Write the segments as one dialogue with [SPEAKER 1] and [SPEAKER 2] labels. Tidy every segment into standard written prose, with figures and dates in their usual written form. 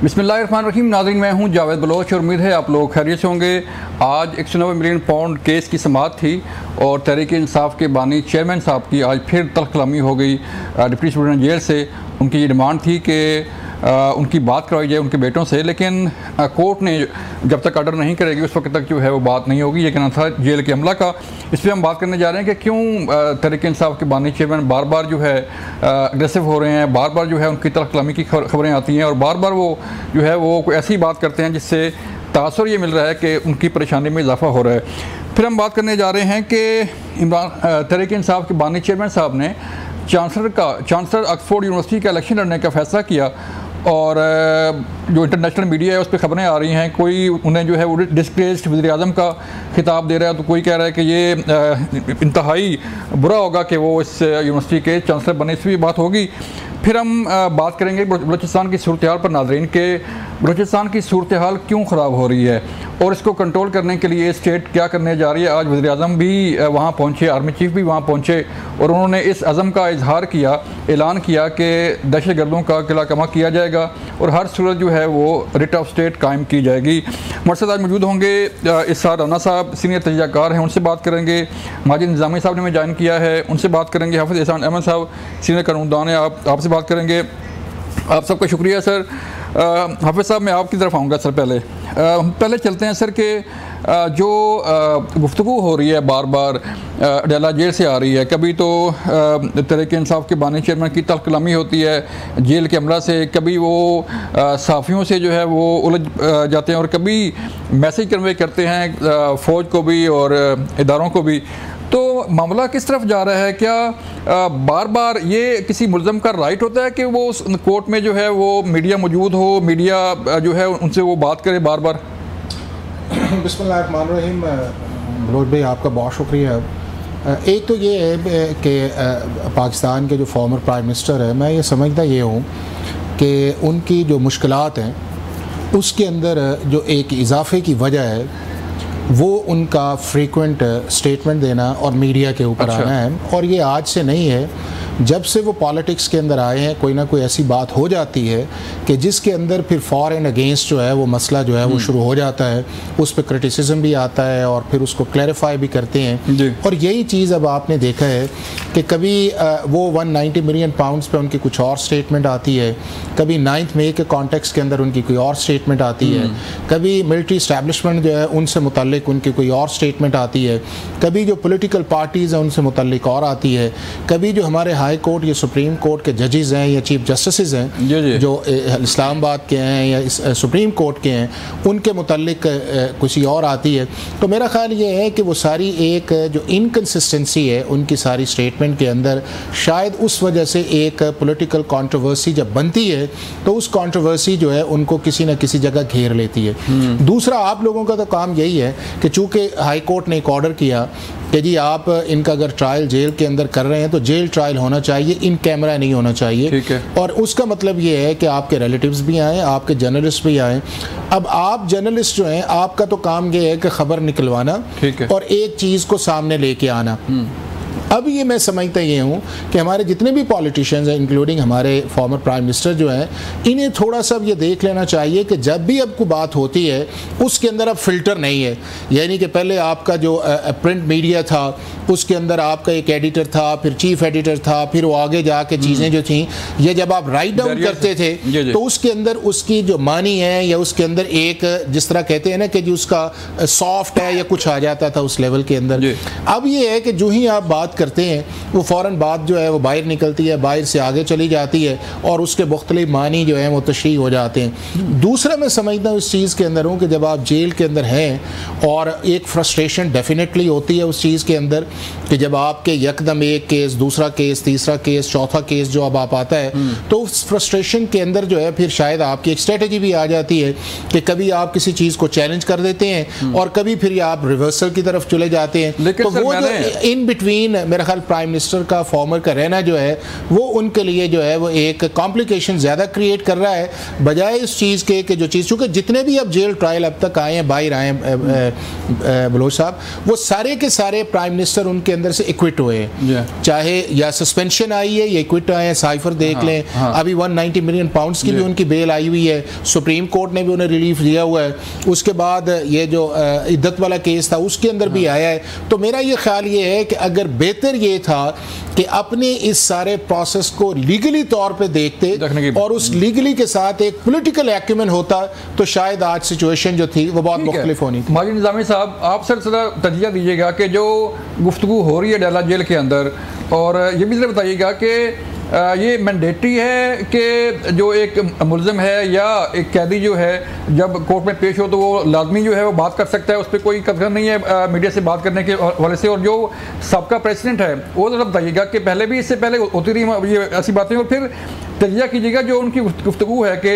[SPEAKER 1] बिस्मिल्लाहिर्रहमानिर्रहीम। नाज़रीन, मैं हूं जावेद बलोच और उम्मीद है आप लोग खैरियत से होंगे। आज 190 मिलियन पाउंड केस की समाअत थी और तहरीक इंसाफ के बानी चेयरमैन साहब की आज फिर तल्ख कलामी हो गई डिप्टी सुप्रीटेंडेंट जेल से। उनकी ये डिमांड थी कि उनकी बात करवाई जाए उनके बेटों से, लेकिन कोर्ट ने जब तक ऑर्डर नहीं करेगी उस वक्त तक जो है वो बात नहीं होगी। ये कहना था जेल के अमला का। इस पर हम बात करने जा रहे हैं कि क्यों तहरीक इंसाफ के बानी चेयरमैन बार बार जो है अग्रेसिव हो रहे हैं, बार बार जो है उनकी तल्ख कलामी की खबरें आती हैं और बार बार वो जो है वो कोई ऐसी बात करते हैं जिससे तासुर ये मिल रहा है कि उनकी परेशानी में इजाफा हो रहा है। फिर हम बात करने जा रहे हैं कि तहरीक इंसाफ के बानी चेयरमैन साहब ने चांसलर ऑक्सफोर्ड यूनिवर्सिटी का इलेक्शन लड़ने का फैसला किया और जो इंटरनेशनल मीडिया है उस पर खबरें आ रही हैं। कोई उन्हें जो है वो डिस्ग्रेस्ड वज़ीर-ए-आज़म का खिताब दे रहा है, तो कोई कह रहा है कि ये इंतहाई बुरा होगा कि वो इस यूनिवर्सिटी के चांसलर बने। इस भी बात होगी। फिर हम बात करेंगे बलूचिस्तान की सूरत हाल पर। नाज़रीन, के बलूचिस्तान की सूरत हाल क्यों ख़राब हो रही है और इसको कंट्रोल करने के लिए स्टेट क्या करने जा रही है। आज वज़ीर-ए-आज़म भी वहाँ पहुँचे, आर्मी चीफ भी वहाँ पहुँचे और उन्होंने इस अज़म का इजहार किया, ऐलान किया कि दहशत गर्दों का किला कमा किया जाएगा और हर सूरत जो है वो रिट ऑफ स्टेट कायम की जाएगी। हमारे साथ आज मौजूद होंगे इस्सार राना साहब, सीनियर तजज़ियाकार हैं, उनसे बात करेंगे। माजिद निज़ामी साहब ने हमें ज्वाइन किया है, उनसे बात करेंगे। हाफिज़ एहसान अहमद साहब सीनियर कानूनदान है, आपसे बात करेंगे। आप सबका शुक्रिया सर। हाफिज़ साहब, मैं आपकी तरफ आऊँगा सर। पहले चलते हैं सर कि जो गुफ्तगू हो रही है बार बार अडयाला जेल से आ रही है। कभी तो तहरीक इंसाफ के बानी चेयरमैन की तल्ख कलामी होती है जेल के अमला से, कभी वो सहाफ़ियों से जो है वो उलझ जाते हैं और कभी मैसेज कन्वे करते हैं फ़ौज को भी और इदारों को भी। तो मामला किस तरफ जा रहा है? क्या बार बार ये किसी मुल्ज़म का राइट होता है कि वो उस कोर्ट में जो है वो मीडिया मौजूद हो, मीडिया जो है उनसे वो बात करे बार बार?
[SPEAKER 2] बिस्मिल्लाहिर्रहमानिर्रहीम। बलोच भाई, आपका बहुत शुक्रिया। एक तो ये है कि पाकिस्तान के जो फॉर्मर प्राइम मिनिस्टर है, मैं ये समझता ये हूँ कि उनकी जो मुश्किलात हैं उसके अंदर जो एक इजाफे की वजह है वो उनका फ्रीक्वेंट स्टेटमेंट देना और मीडिया के ऊपर आना है। और ये आज से नहीं है, जब से वो पॉलिटिक्स के अंदर आए हैं कोई ना कोई ऐसी बात हो जाती है कि जिसके अंदर फिर फॉर एंड अगेंस्ट जो है वो मसला जो है वो शुरू हो जाता है। उस पर क्रिटिसिज्म भी आता है और फिर उसको क्लैरिफाई भी करते हैं। और यही चीज़ अब आपने देखा है कि कभी वो 190 मिलियन पाउंड्स पे उनकी कुछ और स्टेटमेंट आती है, कभी 9th मई के कॉन्टेक्स्ट के अंदर उनकी कोई और स्टेटमेंट आती है, कभी मिलिट्री इस्टेब्लिशमेंट जो है उनसे मुतल्लिक उनकी कोई और स्टेटमेंट आती है, कभी जो पॉलिटिकल पार्टीज़ हैं उनसे मुतल्लिक और आती है, कभी जो हमारे हाई कोर्ट या सुप्रीम कोर्ट के जजेस हैं या चीफ जस्टिस हैं जो इस्लामाबाद के हैं या सुप्रीम कोर्ट के हैं उनके मुतल्लिक कुछ और आती है। तो मेरा ख्याल ये है कि वो सारी एक जो इनकन्सिस्टेंसी है उनकी सारी स्टेटमेंट के अंदर, शायद उस वजह से एक पॉलिटिकल कंट्रोवर्सी जब बनती है तो उस कंट्रोवर्सी जो है उनको किसी न किसी जगह घेर लेती है। दूसरा, आप लोगों का तो काम यही है कि चूँकि हाई कोर्ट ने एक ऑर्डर किया कि जी आप इनका अगर ट्रायल जेल के अंदर कर रहे हैं तो जेल ट्रायल होना चाहिए, इन कैमरा नहीं होना चाहिए। और उसका मतलब ये है कि आपके रिलेटिव्स भी आएँ, आपके जर्नलिस्ट भी आएँ। अब आप जर्नलिस्ट जो हैं, आपका तो काम ये है कि खबर निकलवाना और एक चीज़ को सामने लेके आना। अब ये मैं समझता ये हूँ कि हमारे जितने भी पॉलिटिशियंस हैं इंक्लूडिंग हमारे फॉर्मर प्राइम मिनिस्टर जो हैं, इन्हें थोड़ा सा ये देख लेना चाहिए कि जब भी अब कोई बात होती है उसके अंदर अब फिल्टर नहीं है। यानी कि पहले आपका जो प्रिंट मीडिया था उसके अंदर आपका एक एडिटर था, फिर चीफ एडिटर था, फिर वो आगे जाके चीज़ें जो थी ये जब आप राइट डाउन करते थे तो उसके अंदर उसकी जो मानी है या उसके अंदर एक जिस तरह कहते हैं ना कि जो उसका सॉफ्ट है या कुछ आ जाता था उस लेवल के अंदर। अब ये है कि जो ही आप बात करते हैं वो फ़ौरन बात जो है वो बाहर निकलती है, बाहर से आगे चली जाती है और उसके मुख्तलिफ मानी जो है वो तशरीह हो जाते हैं। दूसरा, मैं समझता हूँ इस चीज़ के अंदर हूँ कि जब आप जेल के अंदर हैं और एक फ्रस्ट्रेशन डेफिनेटली होती है उस चीज़ के अंदर कि जब आपके यकदम एक केस, दूसरा केस, तीसरा केस, चौथा केस जो अब आप आता है तो उस फ्रस्ट्रेशन के अंदर जो है फिर शायद आपकी एक स्ट्रेटजी भी आ जाती है कि कभी आप किसी चीज़ को चैलेंज कर देते हैं और कभी फिर आप रिवर्सल की तरफ चले जाते हैं। तो वो जो इन बिटवीन मेरा ख्याल प्राइम मिनिस्टर का फॉर्मर का रहना जो है वो उनके लिए जो है वो एक कॉम्प्लिकेशन ज़्यादा क्रिएट कर रहा है, बजाय इस चीज़ के कि जो चीज़, चूँकि जितने भी अब जेल ट्रायल अब तक आए हैं, बाहर आए हैं बलोच साहब, वो सारे के सारे प्राइम मिनिस्टर उनके अंदर से इक्विट हुए हैं, चाहे या सस्पेंशन आई है या इक्विट आए हैं। साइफर देख लें, अभी 190 मिलियन पाउंड्स की भी उनकी बेल आई हुई है, सुप्रीम कोर्ट ने भी उन्हें रिलीफ दिया हुआ है। उसके बाद ये जो इद्दत वाला केस था उसके अंदर भी आया है। तो मेरा ये ख्याल ये है कि अगर बेहतर ये था कि अपने इस सारे प्रोसेस को लीगली तौर पे देखते और उस लीगली के साथ एक पॉलिटिकल एक्यूमेन होता तो शायद आज सिचुएशन जो थी वो बहुत मुख्तलिफ होनी थी।
[SPEAKER 1] माजिद निज़ामी साहब, आप सर तजिया दीजिएगा कि जो गुफ्तगू हो रही है डैला जेल के अंदर, और ये भी बताइएगा कि ये मैंडेटरी है कि जो एक मुलज़िम है या एक कैदी जो है जब कोर्ट में पेश हो तो वो लाजमी जो है वो बात कर सकता है, उस पर कोई कदर नहीं है मीडिया से बात करने के हवाले से, और जो सबका प्रेसिडेंट है वो ज़रा बताइएगा कि पहले भी इससे पहले होती रही ये ऐसी बातें, और फिर तजिया कीजिएगा जो उनकी गुफ्तगू है कि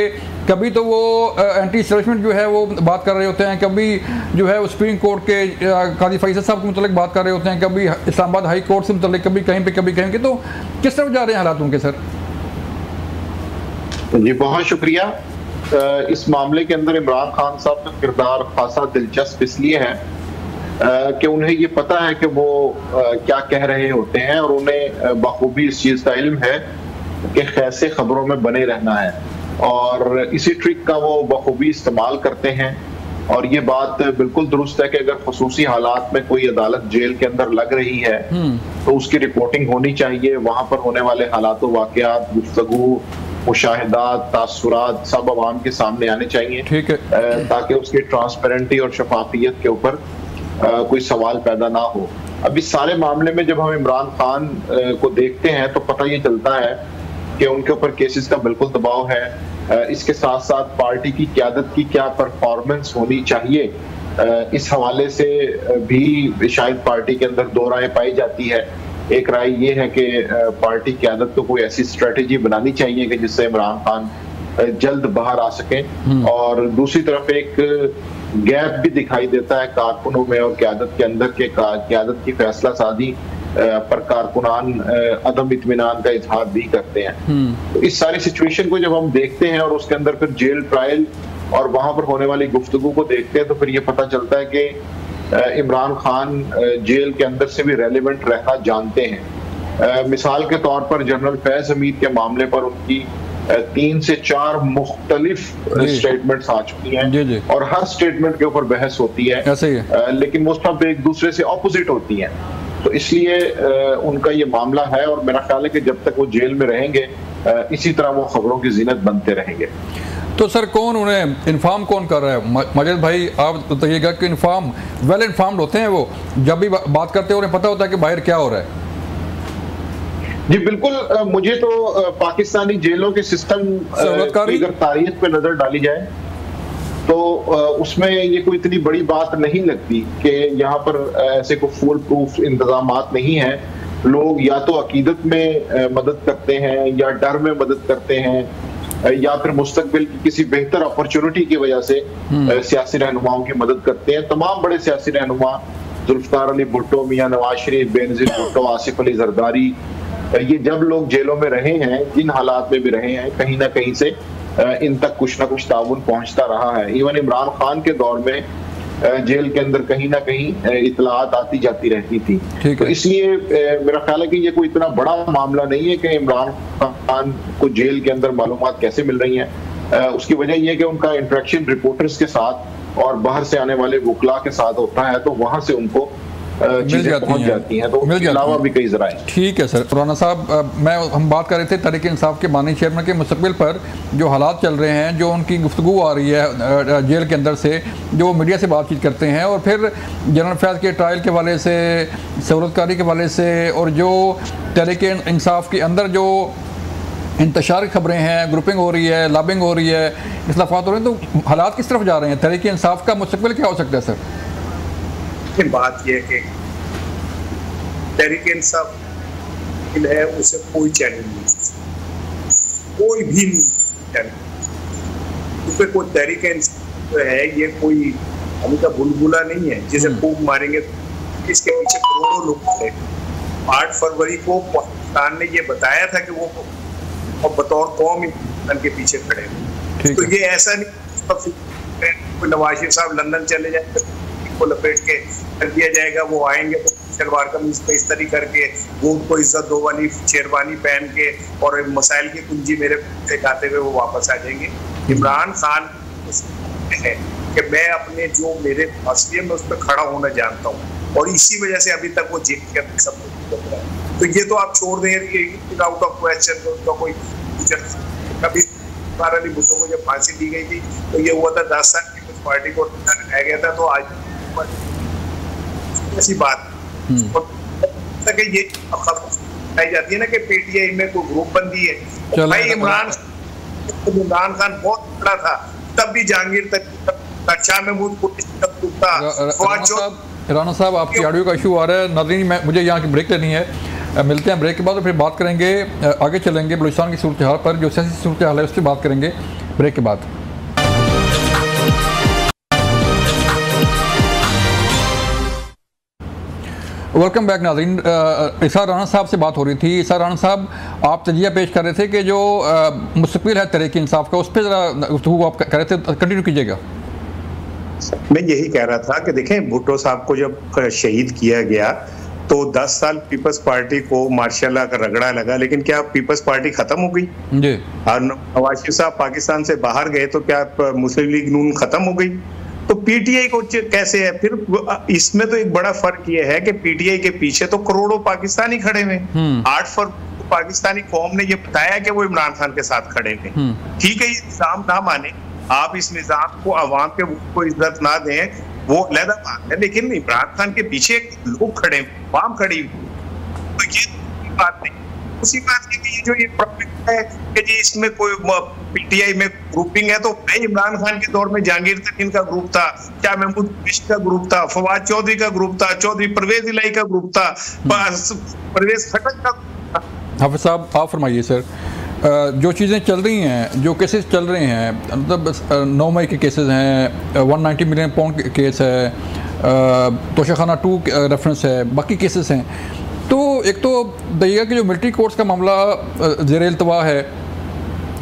[SPEAKER 1] कभी तो वो एंटी एस्टैब्लिशमेंट जो है वो बात कर रहे होते हैं, कभी जो है वो सुप्रीम कोर्ट के काजी फैसल साहब के मुतल्लिक बात कर रहे होते हैं, कभी इस्लामाबाद हाई कोर्ट से मुतल्लिक, कभी कहीं पे कभी कहीं के, तो किस तरफ जा रहे हैं हालात उनके सर?
[SPEAKER 3] जी बहुत शुक्रिया। इस मामले के अंदर इमरान खान साहब का किरदार खासा दिलचस्प इसलिए है कि उन्हें ये पता है कि वो क्या कह रहे होते हैं, और उन्हें बखूबी इस चीज़ का इल्म है कि कैसे खबरों में बने रहना है, और इसी ट्रिक का वो बखूबी इस्तेमाल करते हैं। और ये बात बिल्कुल दुरुस्त है कि अगर खसूसी हालात में कोई अदालत जेल के अंदर लग रही है तो उसकी रिपोर्टिंग होनी चाहिए, वहां पर होने वाले हालात वाक़यात, गुफ्तगू, मुशाहिदात, तासुरात सब अवाम के सामने आने चाहिए, ठीक है, ताकि उसकी ट्रांसपेरेंटी और शफाफियत के ऊपर कोई सवाल पैदा ना हो। अब इस सारे मामले में जब हम इमरान खान को देखते हैं तो पता ये चलता है कि उनके ऊपर केसेस का बिल्कुल दबाव है। इसके साथ साथ पार्टी की क़यादत की क्या परफॉर्मेंस होनी चाहिए, इस हवाले से भी शायद पार्टी के अंदर दो राय पाई जाती है। एक राय ये है कि पार्टी क़यादत को कोई ऐसी स्ट्रेटेजी बनानी चाहिए कि जिससे इमरान खान जल्द बाहर आ सके, और दूसरी तरफ एक गैप भी दिखाई देता है कारकुनों में और क़यादत के अंदर के क़यादत की फैसला साजी पर कारकुनान अदम इत्मीनान का इजहार भी करते हैं। तो इस सारी सिचुएशन को जब हम देखते हैं और उसके अंदर फिर जेल ट्रायल और वहां पर होने वाली गुफ्तगू को देखते हैं तो फिर ये पता चलता है कि इमरान खान जेल के अंदर से भी रेलिवेंट रहना जानते हैं। मिसाल के तौर पर जनरल फैज हमीद के मामले पर उनकी 3 से 4 मुख्तलिफ स्टेटमेंट्स आ चुकी हैं, और हर स्टेटमेंट के ऊपर बहस होती है, लेकिन वो सब एक दूसरे से ऑपोजिट होती हैं। तो इसलिए उनका ये मामला है, और मेरा ख्याल है कि जब तक वो जेल में रहेंगे इसी तरह वो खबरों की जीनत बनते रहेंगे।
[SPEAKER 1] तो सर कौन उन्हें इन्फॉर्म कौन कर रहा है? माजिद भाई आप बताइएगा कि इन्फॉर्म वेल इन्फॉर्म्ड होते हैं वो, जब भी बात करते हैं उन्हें पता होता है कि बाहर क्या हो रहा है?
[SPEAKER 3] जी बिल्कुल। मुझे तो पाकिस्तानी जेलों के सिस्टम की अगर तारीख पे नजर डाली जाए तो उसमें ये कोई इतनी बड़ी बात नहीं लगती कि यहाँ पर ऐसे कोई फुल प्रूफ इंतजामात नहीं हैं। लोग या तो अकीदत में मदद करते हैं, या डर में मदद करते हैं, या फिर मुस्तकबिल की किसी बेहतर अपॉर्चुनिटी की वजह से सियासी रहनुमाओं की मदद करते हैं। तमाम बड़े सियासी रहनुमा, जुल्फकार अली भुट्टो, मियां नवाज शरीफ, बेनजीर भुट्टो, आसिफ अली जरदारी, ये जब लोग जेलों में रहे हैं, जिन हालात में भी रहे हैं, कहीं ना कहीं से इन तक कुछ ना कुछ ताउन पहुंचता रहा है। इवन इमरान खान के दौर में जेल के अंदर कहीं ना कहीं इतलात आती जाती रहती थी। तो इसलिए मेरा ख्याल है कि ये कोई इतना बड़ा मामला नहीं है कि इमरान खान को जेल के अंदर मालूमात कैसे मिल रही हैं। उसकी वजह यह है कि उनका इंटरेक्शन रिपोर्टर्स के साथ और बाहर से आने वाले वकला के साथ होता है, तो वहां से उनको चीजें पहुंच जाती हैं। तो उसके अलावा भी कई ज़राए। ठीक
[SPEAKER 1] है सर। राना साहब, हम बात कर रहे थे तहरीक इंसाफ के बानी चेयरमैन के मुस्तकबिल पर, जो हालात चल रहे हैं, जो उनकी गुफ्तगू आ रही है जेल के अंदर से, जो मीडिया से बातचीत करते हैं, और फिर जनरल फैज़ के ट्रायल के वाले से, सहूलतकारी के वाले से, और जो तहरीक इंसाफ के अंदर जो इंतशार की खबरें हैं, ग्रुपिंग हो रही है, लॉबिंग हो रही है, इस्लाफात हो रहे हैं, तो हालात किस तरफ जा रहे हैं? तहरीक इंसाफ का मुस्तकबिल क्या हो सकता है सर?
[SPEAKER 4] बात यह है कि तहरीक इंसाफ है, उसे कोई चैलेंज नहीं, कोई भी चैलेंज, क्योंकि कोई तहरीक इंसाफ जो है ये कोई हमें का बुलबुला नहीं है जिसे फूंक मारेंगे इसके पीछे करोड़ों लोग खड़े, 8 फरवरी को पाकिस्तान ने ये बताया था कि वो बतौर कौम हिंदुस्तान के पीछे खड़े हैं। तो ये ऐसा नहीं नवाज शरीफ साहब लंदन चले जाएंगे को लपेट के कर दिया जाएगा, वो आएंगे तो शलवार कमीज पे इस तरह करके, वो उनको इज्जत दो वाली शेरवानी पहन के और मसाइल की कुंजी मेरे पे गाते हुए वो वापस आ जाएंगे। इमरान खान है कि मैं अपने जो मेरे मसले में उस पर खड़ा होना जानता हूँ और इसी वजह से अभी तक वो जेल के अंदर सब कुछ लग रहा है। तो ये तो आप छोड़ दें आउट ऑफ क्वेश्चन, तो कोई कभी अली भुट्टो को जब फांसी दी गई थी तो ये हुआ था 10 साल की कुछ पार्टी को रह गया था, तो आज ऐसी बात ये खबर बताई जाती है ना कि पीटीआई में कोई ग्रुप बंदी है। भाई इमरान खान बहुत बड़ा था, तब भी जहांगीर तक शाह महमूद ग्रुप था।
[SPEAKER 1] राणा साहब आपकी ऑडियो का इशू आ रहा है। नाज़रीन मुझे यहाँ की ब्रेक लेनी है, मिलते हैं ब्रेक के बाद और फिर बात करेंगे, आगे चलेंगे बलूचिस्तान की सूरत हाल पर, जो सियासी सूरत हाल है उस पर बात करेंगे ब्रेक के बाद। वेलकम बैक नाज़रीन। इसार राणा साहब से बात हो रही थी। इसार राणा साहब, आप तजिया पेश कर रहे थे कि जो मुस्तकिल है तहरीक इंसाफ का, उस पर ज़रा गुफ्तगू आप कर रहे थे, कंटिन्यू कीजिएगा।
[SPEAKER 4] मैं यही कह रहा था कि देखें, भुट्टो साहब को जब शहीद किया गया तो 10 साल पीपल्स पार्टी को मार्शाल्लाह का रगड़ा लगा, लेकिन क्या पीपल्स पार्टी खत्म हो गई जी? और नवाज शरीफ साहब पाकिस्तान से बाहर गए तो क्या मुस्लिम लीग नून खत्म हो गई? तो पीटीआई को कैसे है फिर? इसमें तो एक बड़ा फर्क ये है कि पीटीआई के पीछे तो करोड़ों पाकिस्तानी खड़े हुए। 8 फरवरी को पाकिस्तानी कौम ने ये बताया कि वो इमरान खान के साथ खड़े थे। ठीक है, ये निजाम ना माने, आप इस निजाम को अवाम के को इज्जत ना दें, वो अलग बात है, लेकिन इमरान खान के पीछे लोग खड़े, अवाम खड़ी, तो ये बात नहीं। उसी बात की कि ये जो ये प्रॉब्लम है कि जी इसमें कोई पीटीआई में ग्रुपिंग है, तो भाई इमरान खान के दौर में जहांगीर तरीन का ग्रुप था, शाह महमूद कुरैशी का ग्रुप था, फवाद चौधरी का ग्रुप था, चौधरी परवेज इलाही का ग्रुप था, परवेज खटक का ग्रुप था।
[SPEAKER 1] हाफिज साहब आप फरमाइए सर, जो चीज़ें चल रही हैं, जो केसेस चल रहे हैं, मतलब 9 मई के केसेस हैं, 190 मिलियन पाउंड केस है, तोशाखाना 2 रेफरेंस है, बाकी केसेस हैं, तो एक तो दरिया के जो मिलिट्री कोर्ट्स का मामला ज़ेर इल्तवा है,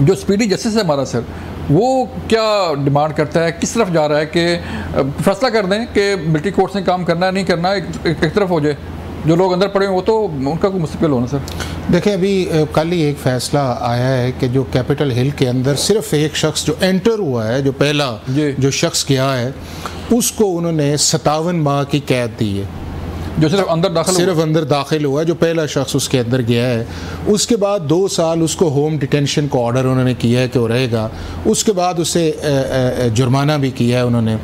[SPEAKER 1] जो स्पीडी जस्टिस है हमारा सर, वो क्या डिमांड करता है, किस तरफ जा रहा है कि फैसला कर दें कि मिलिट्री कोर्ट्स ने काम करना है नहीं करना, एक तरफ हो जाए, जो लोग अंदर पड़े हैं वो तो उनका कोई मुस्तकिल होना सर?
[SPEAKER 2] देखिए, अभी कल ही एक फ़ैसला आया है कि जो कैपिटल हिल के अंदर सिर्फ एक शख्स जो एंटर हुआ है, जो पहला जो शख्स गया है, उसको उन्होंने 57 माह की कैद दी है।
[SPEAKER 1] जो सिर्फ अंदर
[SPEAKER 2] दाखिल हुआ है, जो पहला शख्स उसके अंदर गया है। उसके बाद 2 साल उसको होम डिटेंशन को ऑर्डर उन्होंने किया है कि वो रहेगा। उसके बाद उसे जुर्माना भी किया है उन्होंने,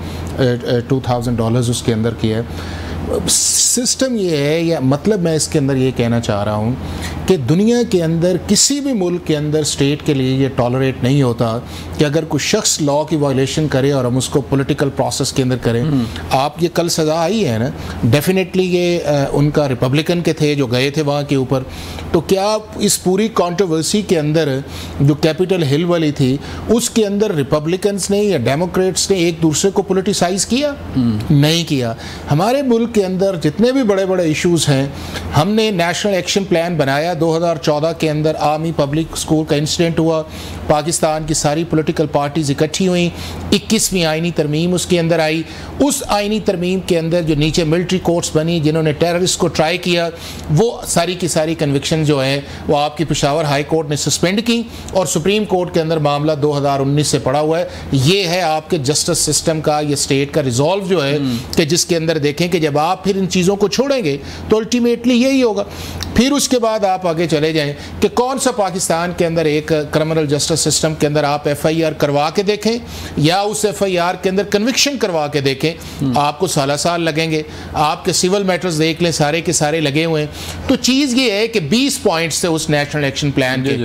[SPEAKER 2] $2000 उसके अंदर किया है। सिस्टम ये है, या मतलब मैं इसके अंदर ये कहना चाह रहा हूँ कि दुनिया के अंदर किसी भी मुल्क के अंदर स्टेट के लिए ये टॉलरेट नहीं होता कि अगर कोई शख्स लॉ की वायलेशन करे और हम उसको पॉलिटिकल प्रोसेस के अंदर करें। आप ये कल सज़ा आई है ना, डेफिनेटली ये उनका रिपब्लिकन के थे जो गए थे वहाँ के ऊपर, तो क्या इस पूरी कंट्रोवर्सी के अंदर जो कैपिटल हिल वाली थी उसके अंदर रिपब्लिकन्स ने या डेमोक्रेट्स ने एक दूसरे को पोलिटिसाइज किया? नहीं किया। हमारे मुल्क के अंदर जितने भी बड़े बड़े इश्यूज़ हैं, हमने नेशनल एक्शन प्लान बनाया 2014 के अंदर। आर्मी पब्लिक स्कूल का इंसिडेंट हुआ, पाकिस्तान की सारी पॉलिटिकल पार्टीज इकट्ठी हुई, 21वीं आईनी तरमीम उसके अंदर आई। उस आईनी तरमीम के अंदर जो नीचे मिलिट्री कोर्ट्स बनी, जिन्होंने टेररिस्ट को ट्राई किया, वो सारी की सारी कन्विक्शन जो है वो आपकी पेशावर हाई कोर्ट ने सस्पेंड की और सुप्रीम कोर्ट के अंदर मामला 2019 से पड़ा हुआ है। ये है आपके जस्टिस सिस्टम का, ये स्टेट का रिजॉल्व जो है कि जिसके अंदर देखें कि जब आप फिर इन चीज़ों को छोड़ेंगे तो अल्टीमेटली यही होगा। फिर उसके बाद आप आगे चले जाएं कि कौन सा पाकिस्तान के अंदर एक क्रिमिनल जस्टिस सिस्टम के अंदर आप FIR करवा के देखें या उस FIR के अंदर कन्विक्शन करवा के देखें, आपको साल लगेंगे। आपके सिविल मैटर्स देख लें, सारे के सारे लगे हुए हैं। तो चीज़ ये है कि 20 पॉइंट्स थे उस नेशनल एक्शन प्लान के,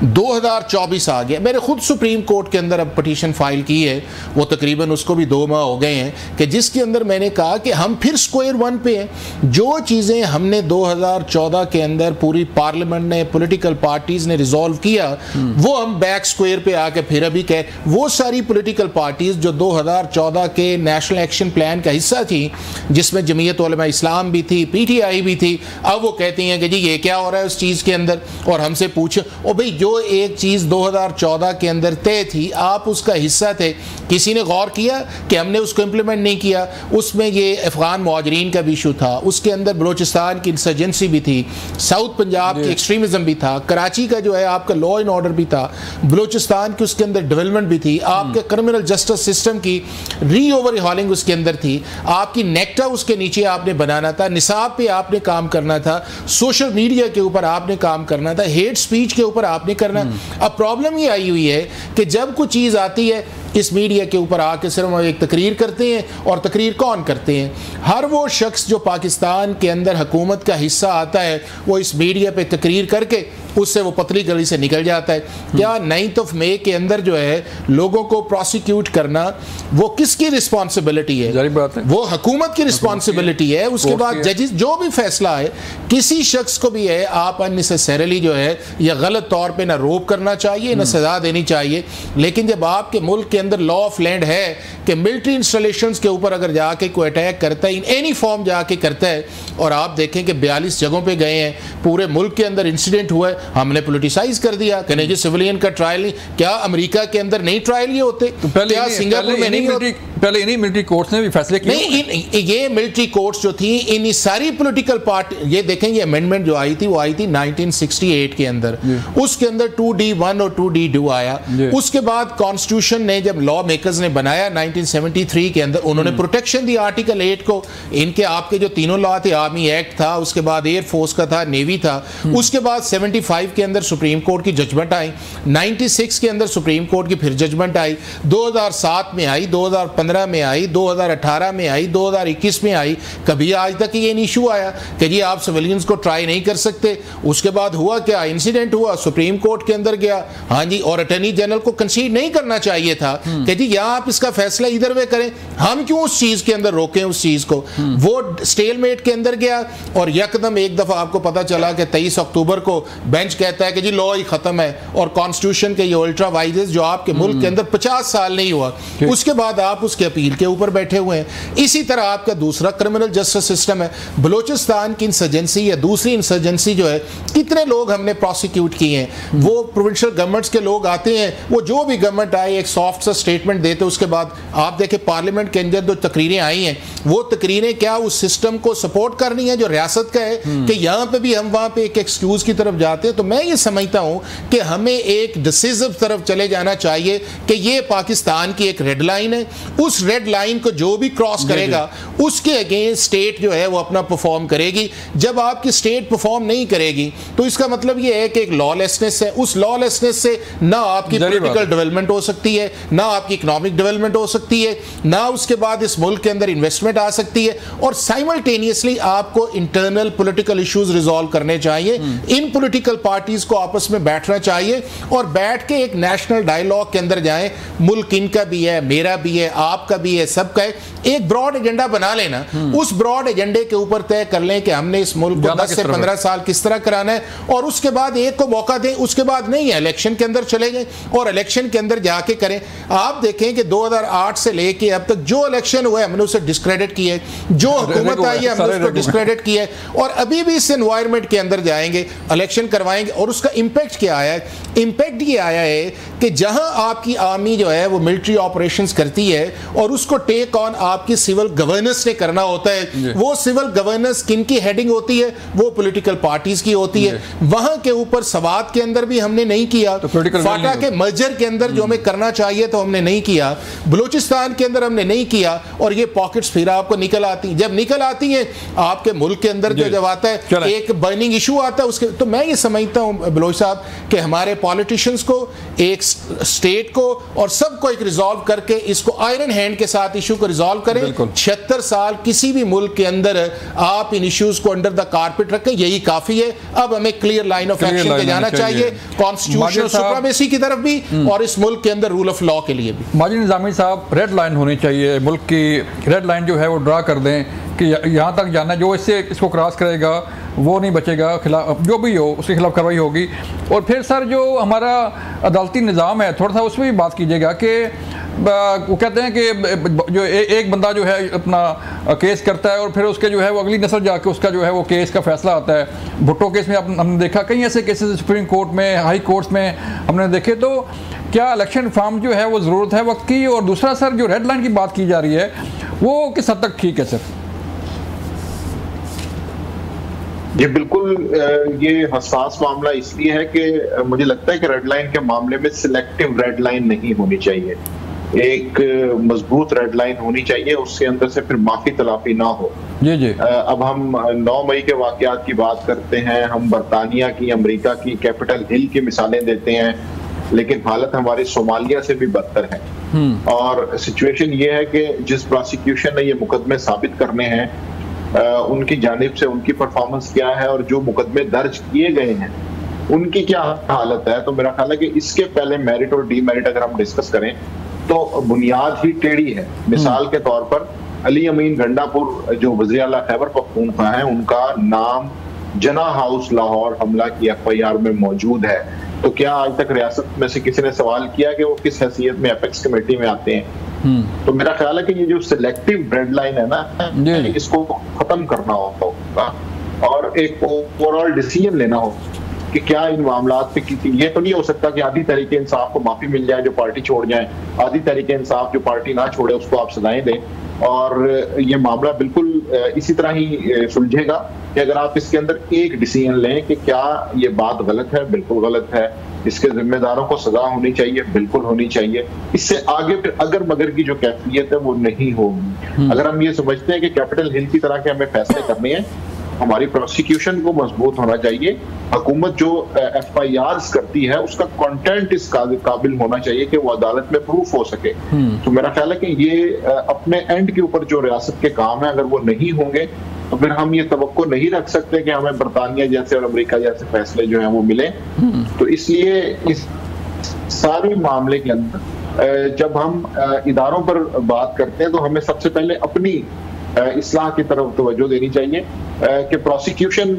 [SPEAKER 2] 2024 आ गया, मैंने खुद सुप्रीम कोर्ट के अंदर अब पटिशन फाइल की है, वो तकरीबन उसको भी 2 माह हो गए हैं, कि जिसके अंदर मैंने कहा कि हम फिर स्क्वायर वन पे हैं। जो चीज़ें हमने 2014 के अंदर पूरी पार्लियामेंट ने, पॉलिटिकल पार्टीज ने रिजॉल्व किया, वो हम बैक स्क्वायर पे आके फिर अभी कह, वो सारी पॉलिटिकल पार्टीज जो 2014 के नेशनल एक्शन प्लान का हिस्सा थी, जिसमें जमीयत उलमा इस्लाम भी थी, PTI भी थी, अब वो कहती हैं कि जी ये क्या हो रहा है उस चीज़ के अंदर, और हमसे पूछो ओ भाई जो एक चीज़ 2014 के अंदर तय थी, आप उसका हिस्सा थे, किसी ने गौर किया कि हमने उसको इम्प्लीमेंट नहीं किया? उसमें ये अफगान मुहाजिरीन का भी इशू था, उसके अंदर बलोचिस्तान की इंसर्जेंसी भी थी, साउथ पंजाब की एक्सट्रीमिज्म भी था, कराची का जो है आपका लॉ एंड ऑर्डर भी था, बलोचिस्तान की उसके अंदर डेवलपमेंट भी थी, आपके क्रिमिनल जस्टिस सिस्टम की री ओवरहॉलिंग उसके अंदर थी, आपकी नेक्टा उसके नीचे आपने बनाना था, निसाब पे आपने काम करना था, सोशल मीडिया के ऊपर आपने काम करना था, हेट स्पीच के ऊपर आपने करना। अब प्रॉब्लम ये आई हुई है कि जब कोई चीज़ आती है इस मीडिया के ऊपर आके सिर्फ एक तकरीर करते हैं, और तकरीर कौन करते हैं? हर वो शख्स जो पाकिस्तान के अंदर हुकूमत का हिस्सा आता है, वो इस मीडिया पे तकरीर करके उससे वो पतली गली से निकल जाता है। क्या 9 मई के अंदर जो है लोगों को प्रोसिक्यूट करना वो किसकी रिस्पॉन्सिबिलिटी है?
[SPEAKER 1] जारी बात है,
[SPEAKER 2] वो हुकूमत की रिस्पॉन्सिबिलिटी है। उसके बाद जजेस जो भी फैसला है, किसी शख्स को भी है आप अननेसेसरीली जो है या गलत तौर पे ना रोक करना चाहिए, ना सजा देनी चाहिए। लेकिन जब आपके मुल्क के अंदर लॉ ऑफ लैंड है कि मिलिट्री इंस्टॉलेशंस के ऊपर अगर जाके कोई अटैक करता है, इन एनी फॉर्म जाके करता है, और आप देखें कि 42 जगहों पे गए हैं, पूरे मुल्क के अंदर इंसिडेंट हुआ है, हमने पोलिटिसाइज कर दिया, कहने जी सिविलियन का ट्रायल नहीं। क्या अमेरिका के अंदर नहीं ट्रायल ये होते?
[SPEAKER 1] तो पहले
[SPEAKER 2] क्या सिंगापुर में नहीं होते?
[SPEAKER 1] पहले इन्हीं मिलिट्री कोर्ट्स ने भी फैसले किए
[SPEAKER 2] नहीं, ये मिलिट्री कोर्ट्स जो थी, इन सारी पॉलिटिकल पार्टी, ये देखें ये अमेंडमेंट जो आई थी वो आई थी 1968 के अंदर, उसके अंदर 2D1 और 2D2 आया। उसके बाद कॉन्स्टिट्यूशन ने जब लॉ मेकर्स ने बनाया 1973 के अंदर, उन्होंने प्रोटेक्शन दी आर्टिकल 8 को। इनके आपके जो तीनों लॉ थे, आर्मी एक्ट था, उसके बाद एयर फोर्स का था, नेवी था, उसके बाद 75 के अंदर सुप्रीम कोर्ट की जजमेंट आई, 96 के अंदर सुप्रीम कोर्ट की फिर जजमेंट आई, 2007 में आई, 2015 में आई, 2018 में आई, 2021 में आई। कभी आज तक ये इशू आया कि जी आप सिविलियंस को ट्राई नहीं कर सकते। उसके बाद हुआ क्या? इंसिडेंट हुआ, सुप्रीम कोर्ट के अंदर गया, हाँ जी, और अटॉर्नी जनरल को कंसीड नहीं करना चाहिए था कि जी यहाँ आप इसका फैसला इधर वे करें, हम क्यों उस चीज के अंदर रोकें उस चीज को। वो स्टेलमेट के अंदर गया, और यकदम एक दफा आपको पता चला कि 23 अक्टूबर को बेंच कहता है कि जी लॉ ही खत्म है, और कॉन्स्टिट्यूशन के ये अल्ट्रा वाइजेस जो आपके मुल्क के अंदर 50 साल नहीं हुआ, उसके बाद आप उसके अपील के ऊपर बैठे हुए हैं। इसी तरह आपका दूसरा क्रिमिनल जस्टिस सिस्टम है। बलोचिस्तान की इंसर्जेंसी या दूसरी इंसर्जेंसी जो है, कितने लोग हमने प्रोसिक्यूट किए हैं। वो प्रोविंशियल गवर्नमेंट्स के लोग आते हैं, वो जो भी गवर्नमेंट आए एक सॉफ्ट सा स्टेटमेंट देते, उसके बाद आप देखें पार्लियामेंट के अंदर जो तकरीरें आई हैं, वो तकरीरें क्या उस सिस्टम को सपोर्ट करनी है जो रियासत का है, कि यहाँ पे भी हम वहाँ पे एक एक्सक्यूज की तरफ जाते हैं। तो मैं ये समझता हूँ कि हमें एक डिसिसिव तरफ चले जाना चाहिए कि ये पाकिस्तान की एक रेड लाइन है, उस रेड लाइन को जो भी क्रॉस करेगा उसके अगेंस्ट स्टेट जो है वो अपना परफॉर्म करेगी। जब आपकी स्टेट परफॉर्म नहीं करेगी तो इसका मतलब ये है कि एक लॉलेसनेस है, उस लॉलेसनेस से ना आपकी पॉलिटिकल डेवलपमेंट हो सकती है, ना आपकी इकोनॉमिक डेवलपमेंट हो सकती है, ना उसके बाद इस मुल्क के अंदर इन्वेस्टमेंट आ सकती है, और साइमल्टेनियसली आपको इंटरनल पॉलिटिकल इश्यूज रिजॉल्व करने चाहिए। इन पॉलिटिकल पार्टीज को आपस में बैठना चाहिए और बैठ के एक नेशनल डायलॉग के अंदर जाएं। मुल्क इनका भी है, मेरा भी है, आपका भी है, सबका है। एक ब्रॉड एजेंडा बना लेना, उस ब्रॉड एजेंडे के ऊपर तय कर लें कि हमने इस मुल्क को 10 से 15 साल किस तरह कराना है, और उसके बाद एक को मौका दें। उसके बाद नहीं है, इलेक्शन के अंदर चले गए और इलेक्शन के अंदर जाके करें। आप देखें कि 2008 से लेके अब तक जो इलेक्शन हुआ है हमने उसे डिस्क्रेडिट किया है, जो हुकूमत आई है हमने उसको डिस्क्रेडिट किया है, और अभी भी इस एनवायरनमेंट के अंदर जाएंगे, इलेक्शन करवाएंगे। और उसका इंपैक्ट क्या आया है? इंपैक्ट ये आया है कि जहां आपकी आर्मी जो है वो मिलिट्री ऑपरेशंस करती है और उसको टेक ऑन आपकी सिविल गवर्नेंस ने करना होता है, वो सिविल गवर्नेंस किन की हेडिंग होती है? वो पॉलिटिकल पार्टीज की होती है। वहां के ऊपर सवात के अंदर भी हमने नहीं किया, तो फाटा के मर्जर के अंदर जो हमें करना चाहिए तो हमने नहीं किया, बलूचिस्तान के अंदर हमने नहीं किया, और ये पॉकेट्स फिर आपको निकल आती। जब निकल आती हैं आपके मुल्क के अंदर जो जब आता है एक बर्निंग इशू आता है उसके, तो मैं ये समझता हूं बलोच साहब कि हमारे पॉलिटिशियंस को, एक स्टेट को और सबको एक रिजॉल्व करके इसको आयरन ओपन हैंड के साथ इशू को रिजॉल्व करें। 76 साल किसी भी मुल्क के अंदर आप इन इश्यूज को अंडर द कारपेट रखें, यही काफी है। अब हमें क्लियर लाइन ऑफ एक्शन पे जाना चाहिए, कॉन्स्टिट्यूशनल सुप्रीमेसी की तरफ भी और इस मुल्क के अंदर रूल ऑफ लॉ के लिए भी।
[SPEAKER 1] माजिद निज़ामी साहब, रेड लाइन होनी चाहिए, मुल्क की रेड लाइन जो है वो ड्रा कर दें कि यहाँ तक जाना, जो इसको क्रॉस करेगा वो नहीं बचेगा, खिलाफ जो भी हो उसके खिलाफ कार्रवाई होगी। और फिर सर जो हमारा अदालती निज़ाम है थोड़ा सा उसमें भी बात कीजिएगा कि वो कहते हैं कि जो एक बंदा जो है अपना केस करता है और फिर उसके जो है वो अगली नस्ल जाके उसका जो है वो केस का फैसला आता है। भुट्टो केस में हमने देखा, कई ऐसे केसेस सुप्रीम कोर्ट में, हाई कोर्ट्स में हमने देखे। तो क्या इलेक्शन रिफॉर्म जो है वो ज़रूरत है वक्त की? और दूसरा सर जो रेड लाइन की बात की जा रही है वो किस हद तक ठीक है सर?
[SPEAKER 3] ये बिल्कुल ये हसास मामला इसलिए है कि मुझे लगता है कि रेड लाइन के मामले में सिलेक्टिव रेड लाइन नहीं होनी चाहिए, एक मजबूत रेड लाइन होनी चाहिए, उसके अंदर से फिर माफी तलाफी ना हो।
[SPEAKER 1] जी।
[SPEAKER 3] अब हम 9 मई के वाकयात की बात करते हैं, हम बरतानिया की, अमेरिका की कैपिटल हिल की मिसालें देते हैं, लेकिन हालत हमारी सोमालिया से भी बदतर है। और सिचुएशन ये है कि जिस प्रोसिक्यूशन ने ये मुकदमे साबित करने हैं उनकी जानिब से उनकी परफॉर्मेंस क्या है और जो मुकदमे दर्ज किए गए हैं उनकी क्या हालत है। तो मेरा ख्याल है कि इसके पहले मेरिट और डीमेरिट अगर हम डिस्कस करें तो बुनियाद ही टेढ़ी है। मिसाल के तौर पर अली अमीन गंडापुर जो वज़ीर आला खैबर पख्तूनख्वा है, उनका नाम जना हाउस लाहौर हमला की FIR में मौजूद है। तो क्या आज तक रियासत में से किसी ने सवाल किया कि वो किस हैसियत में एपेक्स कमेटी में आते हैं? तो मेरा ख्याल है कि ये जो सिलेक्टिव रेड लाइन है ना, इसको खत्म करना होगा और एक ओवरऑल डिसीजन लेना होगा कि क्या इन मामलात पे ये तो नहीं हो सकता कि आधी तहरीक इंसाफ को माफी मिल जाए जो पार्टी छोड़ जाए, आधी तहरीक इंसाफ जो पार्टी ना छोड़े उसको आप सजाएं दें। और ये मामला बिल्कुल इसी तरह ही सुलझेगा कि अगर आप इसके अंदर एक डिसीजन लें कि क्या ये बात गलत है, बिल्कुल गलत है, इसके जिम्मेदारों को सजा होनी चाहिए, बिल्कुल होनी चाहिए। इससे आगे फिर अगर मगर की जो कैफियत है वो नहीं होगी। अगर हम ये समझते हैं कि कैपिटल हिल की तरह के हमें फैसले करने हैं, हमारी प्रोसिक्यूशन को मजबूत होना चाहिए, हुकूमत जो FIRs करती है उसका कंटेंट इस काबिल होना चाहिए कि वो अदालत में प्रूफ हो सके। तो मेरा ख्याल है कि ये अपने एंड के ऊपर जो रियासत के काम है अगर वो नहीं होंगे तो फिर हम ये तवक्को नहीं रख सकते कि हमें बरतानिया जैसे और अमेरिका जैसे फैसले जो हैं वो मिले। तो इसलिए इस सारे मामले के अंदर जब हम इदारों पर बात करते हैं तो हमें सबसे पहले अपनी इस्लाह की तरफ तवज्जो देनी चाहिए कि प्रोसिक्यूशन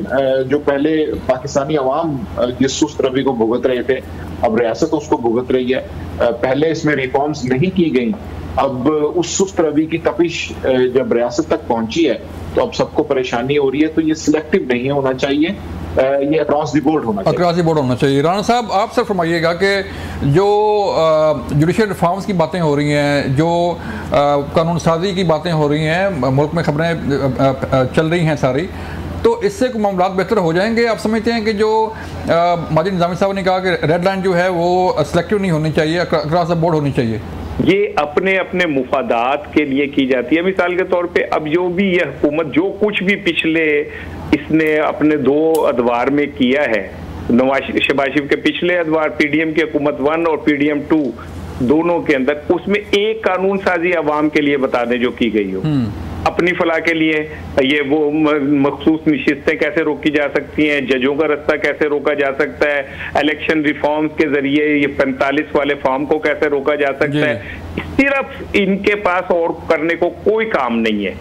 [SPEAKER 3] जो पहले पाकिस्तानी अवाम जिस सुस्त रवि को भुगत रहे थे, अब रियासत उसको भुगत रही है। पहले इसमें रिफॉर्म्स नहीं की गई, अब उस सुस्त रवि की तपिश जब रियासत तक पहुंची है तो अब सबको परेशानी हो रही है। तो ये सिलेक्टिव नहीं होना चाहिए, ये अक्रॉस द बोर्ड होना चाहिए।
[SPEAKER 1] अक्रॉस द बोर्ड होना चाहिए। राणा साहब, आप सर फरमाइएगा कि जो जुडिशल रिफॉर्म्स की बातें हो रही हैं, जो कानून साजी की बातें हो रही हैं, मुल्क में खबरें चल रही हैं सारी, तो इससे मामला बेहतर हो जाएंगे? आप समझते हैं कि जो माजिद निज़ामी साहब ने कहा कि रेड लाइन जो है वो सिलेक्टिव नहीं होनी चाहिए, अक्रॉस द बोर्ड होनी चाहिए,
[SPEAKER 5] ये अपने अपने मुफादात के लिए की जाती है। मिसाल के तौर पे अब जो भी ये हुकूमत जो कुछ भी पिछले इसने अपने 2 अदवार में किया है, शहबाज शरीफ के पिछले अदवार PDM की हुकूमत 1 और PDM 2 दोनों के अंदर, उसमें एक कानून साजी अवाम के लिए बता दें जो की गई हो, अपनी फलाह के लिए। ये वो मखसूस नशिस्तें कैसे रोकी जा सकती हैं, जजों का रास्ता कैसे रोका जा सकता है, इलेक्शन रिफॉर्म्स के जरिए ये 45 वाले फॉर्म को कैसे रोका जा सकता है, सिर्फ इनके पास और करने को कोई काम नहीं है।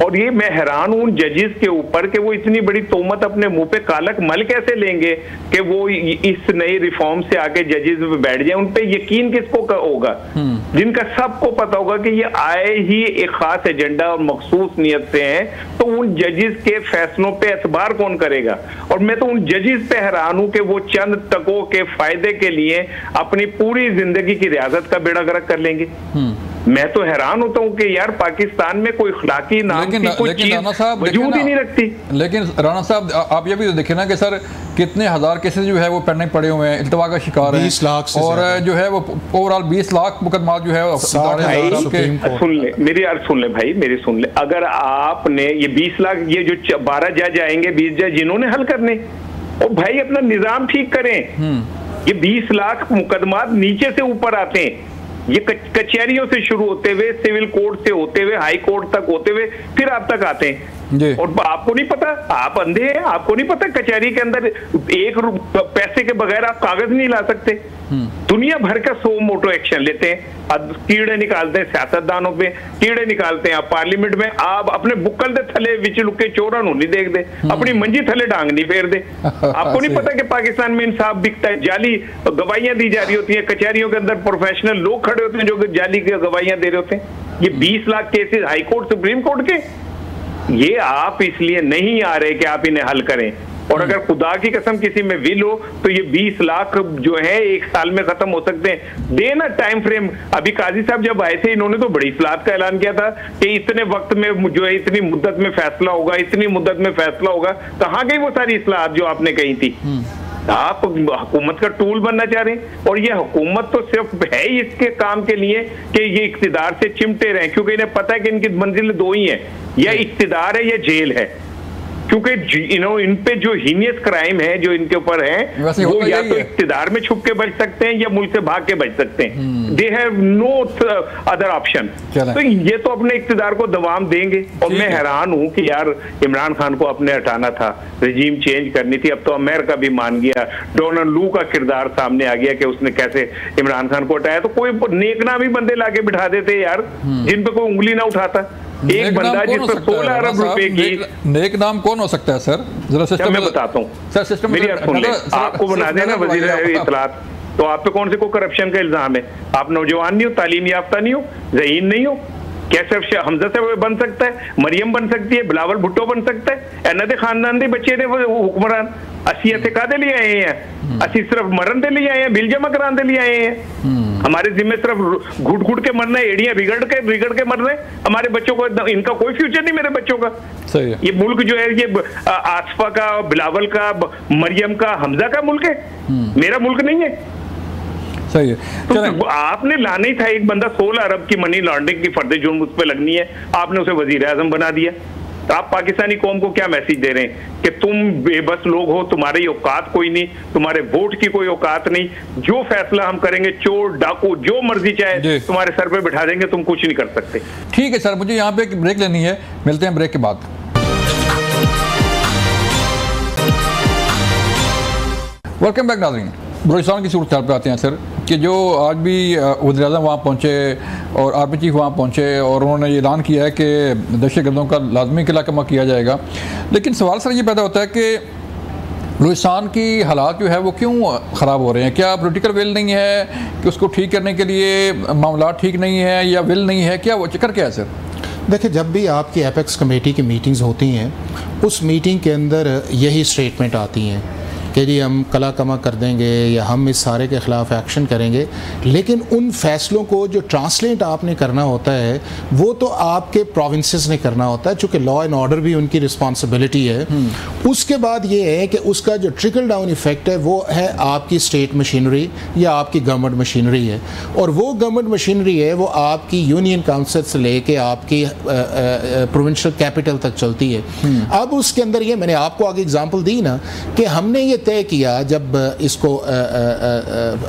[SPEAKER 5] और ये मैं हैरान हूं जजेस के ऊपर कि वो इतनी बड़ी तोहमत अपने मुंह पे कालक मल कैसे लेंगे कि वो इस नए रिफॉर्म से आके जजेस बैठ जाए। उन पे यकीन किसको होगा जिनका सबको पता होगा कि ये आए ही एक खास एजेंडा और मखसूस नियत से हैं, तो उन जजेस के फैसलों पे एतबार कौन करेगा? और मैं तो उन जजेस पे हैरान हूं कि वो चंद तकों के फायदे के लिए अपनी पूरी जिंदगी की रियासत का बेड़ा गर्क कर लेंगे। मैं तो हैरान होता हूँ कि यार पाकिस्तान में कोई इखलाकी नाम की कोई चीज वजूद ही नहीं रखती।
[SPEAKER 1] लेकिन राणा साहब, आप ये भी तो देखें ना कि सर कितने हजार केसेस जो है वो पेंडिंग पड़े हुए हैं, इल्तवा का शिकार है
[SPEAKER 2] 20 लाख से
[SPEAKER 1] और जो है वो ओवरऑल 20 लाख मुकदमा जो है
[SPEAKER 5] सुन ले मेरी यार, सुन ले भाई मेरी सुन ले। अगर आपने ये 20 लाख ये जो 12 जज आएंगे, 20 जज जिन्होंने हल करने, और भाई अपना निजाम ठीक करें। ये 20 लाख मुकदमा नीचे से ऊपर आते हैं, ये कचहरियों से शुरू होते हुए, सिविल कोर्ट से होते हुए, हाई कोर्ट तक होते हुए फिर आप तक आते हैं। और आपको नहीं पता, आप अंधे हैं, आपको नहीं पता कचहरी के अंदर एक पैसे के बगैर आप कागज नहीं ला सकते। दुनिया भर का सो मोटो एक्शन लेते हैं, कीड़े निकालते हैं सियासतदानों पे, कीड़े निकालते हैं आप पार्लियामेंट में, आप अपने बुक्कल दे थले विच लुके चोरा नहीं देख दे, अपनी मंजी थले डांग नहीं फेर दे। आपको नहीं पता कि पाकिस्तान में इंसाफ बिकता है, जाली गवाहियां दी जा रही होती है, कचहरियों के अंदर प्रोफेशनल लोग खड़े होते हैं जो जाली की गवाहियां दे रहे होते हैं। ये 20 lakh cases high court supreme court के, ये आप इसलिए नहीं आ रहे कि आप इन्हें हल करें। और अगर खुदा की कसम किसी में विल हो तो ये 20 लाख जो है 1 साल में खत्म हो सकते हैं। देना टाइम फ्रेम। अभी काजी साहब जब आए थे, इन्होंने तो बड़ी इस्लाहत का ऐलान किया था कि इतने वक्त में जो है इतनी मुद्दत में फैसला होगा, इतनी मुद्दत में फैसला होगा। कहाँ गई वो सारी इस्लाहत जो आपने कही थी? आप हुकूमत का टूल बनना चाह रहे हैं, और ये हुकूमत तो सिर्फ है ही इसके काम के लिए कि ये इक्तिदार से चिमटे रहे, क्योंकि इन्हें पता है कि इनकी मंजिल 2 ही है, या इक्तिदार है या जेल है। क्योंकि इन पे जो हीनियस क्राइम है जो इनके ऊपर है, वो या तो इक्तिदार में छुप के बच सकते हैं या मुल्क से भाग के बच सकते हैं। They have no other option. तो ये तो अपने इक्तिदार को दवाम देंगे। और मैं हैरान हूं कि यार इमरान खान को अपने हटाना था, रिजीम चेंज करनी थी, अब तो अमेरिका भी मान गया, डोनाल्ड लू का किरदार सामने आ गया कि उसने कैसे इमरान खान को हटाया। तो कोई नेकना भी बंदे लाके बिठा देते यार, जिन पे कोई उंगली ना उठाता। एक बंदा जिस पर 16 अरब रुपए की
[SPEAKER 1] नेक नाम कौन हो सकता है सर? जरा सिस्टम
[SPEAKER 5] मैं बताता हूँ
[SPEAKER 1] सर, सिस्टम
[SPEAKER 5] मेरी बात सुन ले। आपको बना देना वजीर इत्तलात, तो आप पे कौन से को करप्शन का इल्जाम है? आप नौजवान नहीं हो, तालीम याफ्ता नहीं हो, ज़हीन नहीं हो? कैसे हमजा से बन सकता है, मरियम बन सकती है, बिलावल भुट्टो बन सकता है? एना खानदान के बच्चे ने वो हुक्मरान असी इतने कादे लिए आए हैं? असी सिर्फ मरन दे लिए आए हैं, बिल जमा कराने दे लिए आए हैं। हमारे जिम्मे सिर्फ घुट घुट के मरना है, एड़ियां बिगड़ के मर रहे हैं हमारे बच्चों को। इनका कोई फ्यूचर नहीं मेरे बच्चों का। सही है। ये मुल्क जो है ये आसफा का, बिलावल का, मरियम का, हमजा का मुल्क है, मेरा मुल्क नहीं है।
[SPEAKER 1] सही है।
[SPEAKER 5] तो आपने लाना ही था एक बंदा, 16 अरब की मनी लॉन्ड्रिंग की फर्द जुर्म उस पर लगनी है, आपने उसे वजीर आजम बना दिया। तो आप पाकिस्तानी कौम को क्या मैसेज दे रहे हैं कि तुम बेबस लोग हो, तुम्हारी औकात कोई नहीं, तुम्हारे वोट की कोई औकात नहीं, जो फैसला हम करेंगे, चोर डाकू जो मर्जी चाहे तुम्हारे सर पे बिठा देंगे, तुम कुछ नहीं कर सकते।
[SPEAKER 1] ठीक है सर, मुझे यहाँ पे एक ब्रेक लेनी है, मिलते हैं ब्रेक के बाद। वेलकम बैक नाज़रीन। बलूचिस्तान की सूरत हाल पे आते हैं सर, कि जो आज भी वज़ीर-ए-आज़म वहाँ पहुँचे और आर्मी चीफ वहाँ पहुँचे और उन्होंने ये ऐलान किया है कि दहशतगर्दों का लाजमी किलाकमा किया जाएगा। लेकिन सवाल सर ये पैदा होता है कि बलूचिस्तान की हालात जो है वो क्यों ख़राब हो रहे हैं? क्या पॉलिटिकल विल नहीं है कि उसको ठीक करने के लिए, मामला ठीक नहीं है या विल नहीं है, क्या वो चक्कर क्या है सर?
[SPEAKER 2] देखिए, जब भी आपकी एपेक्स कमेटी की मीटिंग्स होती हैं, उस मीटिंग के अंदर यही स्टेटमेंट आती हैं कि जी हम कला कमा कर देंगे या हम इस सारे के ख़िलाफ़ एक्शन करेंगे। लेकिन उन फैसलों को जो ट्रांसलेट आपने करना होता है वो तो आपके प्रोविंसेस ने करना होता है, चूँकि लॉ एंड ऑर्डर भी उनकी रिस्पॉन्सिबिलिटी है। उसके बाद ये है कि उसका जो ट्रिकल डाउन इफ़ेक्ट है वो है आपकी स्टेट मशीनरी या आपकी गवर्नमेंट मशीनरी है, और वो गवर्नमेंट मशीनरी है वो आपकी यूनियन काउंसिल से लेके आपकी प्रोविंशियल कैपिटल तक चलती है। अब उसके अंदर ये मैंने आपको आगे एग्जांपल दी ना कि हमने ये तय किया जब इसको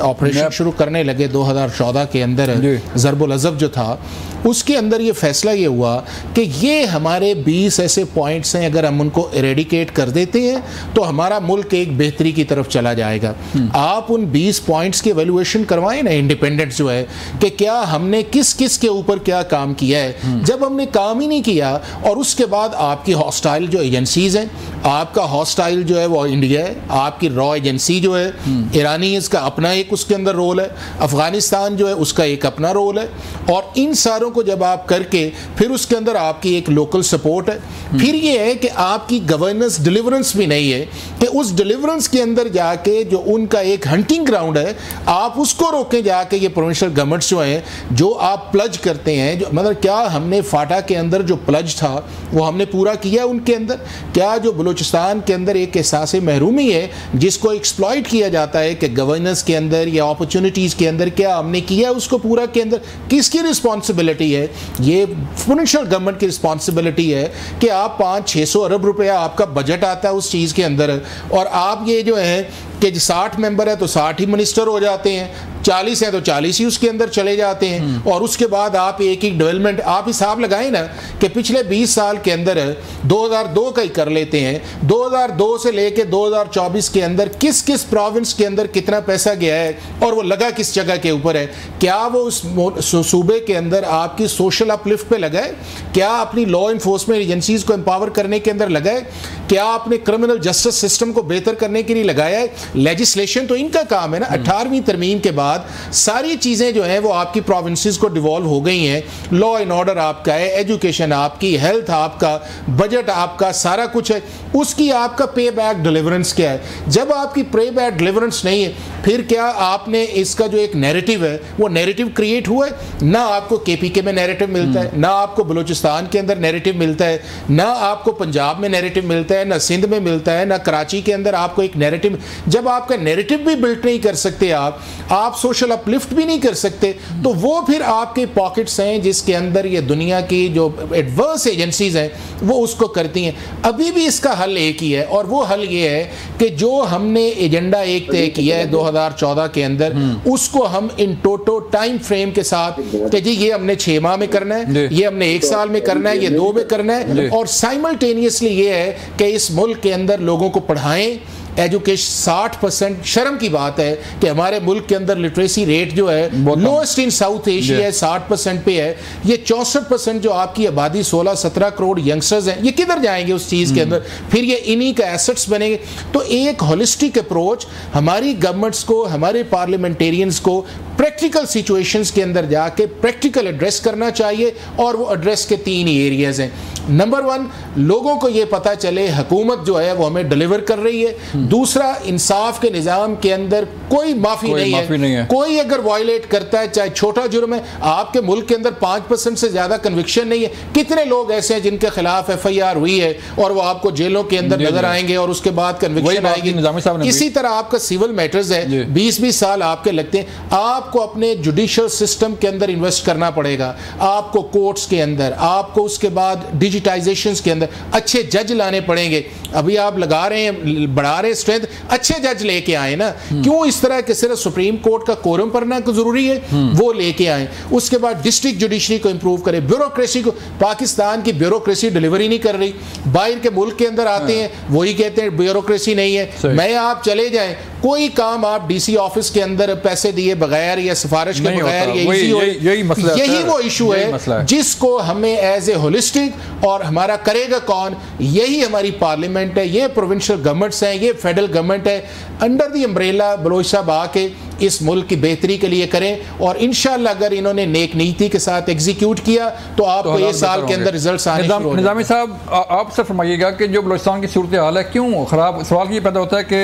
[SPEAKER 2] ऑपरेशन शुरू करने लगे 2014 के अंदर, ज़रबुल अज़ब जो था उसके अंदर ये फैसला ये हुआ कि ये हमारे 20 ऐसे पॉइंट्स हैं, अगर हम उनको इरेडिकेट कर देते हैं तो हमारा मुल्क एक बेहतरी की तरफ चला जाएगा। आप उन 20 पॉइंट्स की एवेल्युएशन करवाएं ना, इंडिपेंडेंट जो है, कि क्या हमने किस किस के ऊपर क्या काम किया है। जब हमने काम ही नहीं किया और उसके बाद आपकी हॉस्टाइल जो एजेंसीज हैं, आपका हॉस्टाइल जो है वो इंडिया है, आपकी रॉ एजेंसी जो है ईरानी, इसका अपना एक उसके अंदर रोल है, अफगानिस्तान जो है उसका एक अपना रोल है, और इन सारों को जब आप करके फिर उसके अंदर आपकी एक लोकल सपोर्ट है, फिर ये है कि आपकी गवर्नेंस डिलीवरेंस भी नहीं है कि उस डिलीवरेंस के अंदर जाके जो उनका एक हंटिंग ग्राउंड है आप उसको रोकें जाके। ये प्रोविंशियल गवर्नमेंट्स जो हैं, जो आप प्लज करते हैं, जो मतलब क्या हमने फाटा के अंदर जो प्लज था वो हमने पूरा किया उनके अंदर? क्या जो बलूचिस्तान के अंदर एक एहसास महरूमी है जिसको एक्सप्लॉइट किया जाता है कि गवर्नेंस के अंदर या अपॉर्चुनिटीज़ के अंदर, क्या हमने किया उसको पूरा के अंदर? किसकी रिस्पॉन्सिबिलिटी है? ये प्रोविंशियल गवर्नमेंट की रिस्पॉन्सिबिलिटी है कि आप 500-600 अरब रुपया आपका बजट आता है उस चीज़ के अंदर, और आप ये जो है कि 60 मेंबर है तो 60 ही मिनिस्टर हो जाते हैं, 40 है तो 40 ही उसके अंदर चले जाते हैं, और उसके बाद आप एक डेवलपमेंट आप हिसाब लगाएं ना कि पिछले 20 साल के अंदर 2002 का ही कर लेते हैं, 2002 से लेके 2024 के अंदर किस किस प्रोविंस के अंदर कितना पैसा गया है और वो लगा किस जगह के ऊपर है। क्या वो उस सूबे के अंदर आपकी सोशल अपलिफ्ट पे लगा है? क्या अपनी लॉ इन्फोर्समेंट एजेंसीज को एम्पावर करने के अंदर लगा है? क्या आपने क्रिमिनल जस्टिस सिस्टम को बेहतर करने के लिए लगाया है? लेजिस्लेशन तो इनका काम है ना। 18वीं तरमीम के बाद सारी चीज़ें जो हैं वो आपकी प्रोविंसेस को डिवॉल्व हो गई हैं। लॉ एंड ऑर्डर आपका है, एजुकेशन आपकी, हेल्थ आपका, बजट आपका, सारा कुछ है। उसकी आपका पे बैक डिलीवरेंस क्या है? जब आपकी पे बैक डिलीवरेंस नहीं है, फिर क्या आपने इसका जो एक नैरेटिव है वो नैरेटिव क्रिएट हुआ है? ना आपको केपीके में नैरेटिव मिलता है, ना आपको बलूचिस्तान के अंदर नैरेटिव मिलता है, ना आपको पंजाब में नैरेटिव मिलता है, ना सिंध में मिलता है, ना कराची के अंदर आपको एक नैरेटिव। जब आपका नैरेटिव भी बिल्ड नहीं कर सकते आप सोशल अपलिफ्ट भी नहीं कर सकते, तो वो फिर आपके पॉकेट्स हैं जिसके अंदर ये दुनिया की जो एडवर्स एजेंसीज हैं वो उसको करती हैं। अभी भी इसका हल एक ही है, और वो हल ये है कि जो हमने एजेंडा एक तय किया है 2014 के अंदर, उसको हम इन टोटो टाइम फ्रेम के साथ कि जी ये हमने 6 माह में करना है, ये हमने 1 साल में करना है, ये 2 में करना है, और साइमल्टेनियसली ये है कि इस मुल्क के अंदर लोगों को पढ़ाएं। एजुकेशन 60%, शर्म की बात है कि हमारे मुल्क के अंदर लिटरेसी रेट जो है लोएस्ट इन साउथ एशिया है, 60% पे है। ये 64% जो आपकी आबादी 16-17 करोड़ यंगस्टर्स हैं, ये किधर जाएंगे उस चीज़ के अंदर? फिर ये इन्हीं का एसेट्स बनेंगे। तो एक होलिस्टिक अप्रोच हमारी गवर्नमेंट्स को, हमारे पार्लियामेंटेरियंस को प्रैक्टिकल सिचुएशंस के अंदर जाके प्रैक्टिकल एड्रेस करना चाहिए, और वो एड्रेस के 3 ही एरियाज हैं। नंबर 1, लोगों को ये पता चले हुकूमत जो है वो हमें डिलीवर कर रही है। दूसरा, इंसाफ के निज़ाम के अंदर कोई माफी नहीं है। कोई अगर वायलेट करता है, चाहे छोटा जुर्म है, आपके मुल्क के अंदर 5% से ज्यादा कन्विक्शन नहीं है। कितने लोग ऐसे हैं जिनके खिलाफ FIR हुई है और वो आपको जेलों के अंदर नजर आएंगे और उसके बाद कन्विक्शन आएगी। इसी तरह आपका सिविल मैटर्स है, 20-20 साल आपके लगते हैं। आपको अपने जुडिशियल सिस्टम के अंदर इन्वेस्ट करना पड़ेगा, आपको कोर्ट्स के अंदर, आपको उसके बाद डिजिटाइजेशन के अंदर अच्छे जज लाने पड़ेंगे। अभी आप लगा रहे हैं, बढ़ा रहे स्ट्रेंथ, अच्छे जज लेके आए ना। क्यों इस तरह के सिर्फ सुप्रीम कोर्ट का कोरम पढ़ना जरूरी है? वो लेके आए। उसके बाद डिस्ट्रिक्ट जुडिशरी को इंप्रूव करें, ब्यूरोक्रेसी को। पाकिस्तान की ब्यूरोक्रेसी डिलीवरी नहीं कर रही। बाहर के मुल्क के अंदर आते हैं, वही कहते हैं ब्यूरोक्रेसी नहीं है। मैं आप चले जाएं, कोई काम आप DC ऑफिस के अंदर पैसे दिए बगैर या सिफारिश के बगैर, यही वो इशू है जिसको हमें एज ए होलिस्टिक, और हमारा करेगा कौन? यही हमारी पार्लियामेंट है, ये प्रोविंशियल गवर्नमेंट्स हैं, ये फेडरल गवर्नमेंट है। अंडर द अम्ब्रेला बलोच साहब आके इस मुल्क की बेहतरी के लिए करें, और इंशाल्लाह अगर इन्होंने नेक नीति के साथ एग्जीक्यूट किया तो आपको ये साल के अंदर रिजल्ट्स आने शुरू हो जाएंगे।
[SPEAKER 1] निज़ामी साहब, आप सर फरमाइएगा कि जो बलूचिस्तान की सूरत हाल है क्यों ख़राब, सवाल ये पैदा होता है कि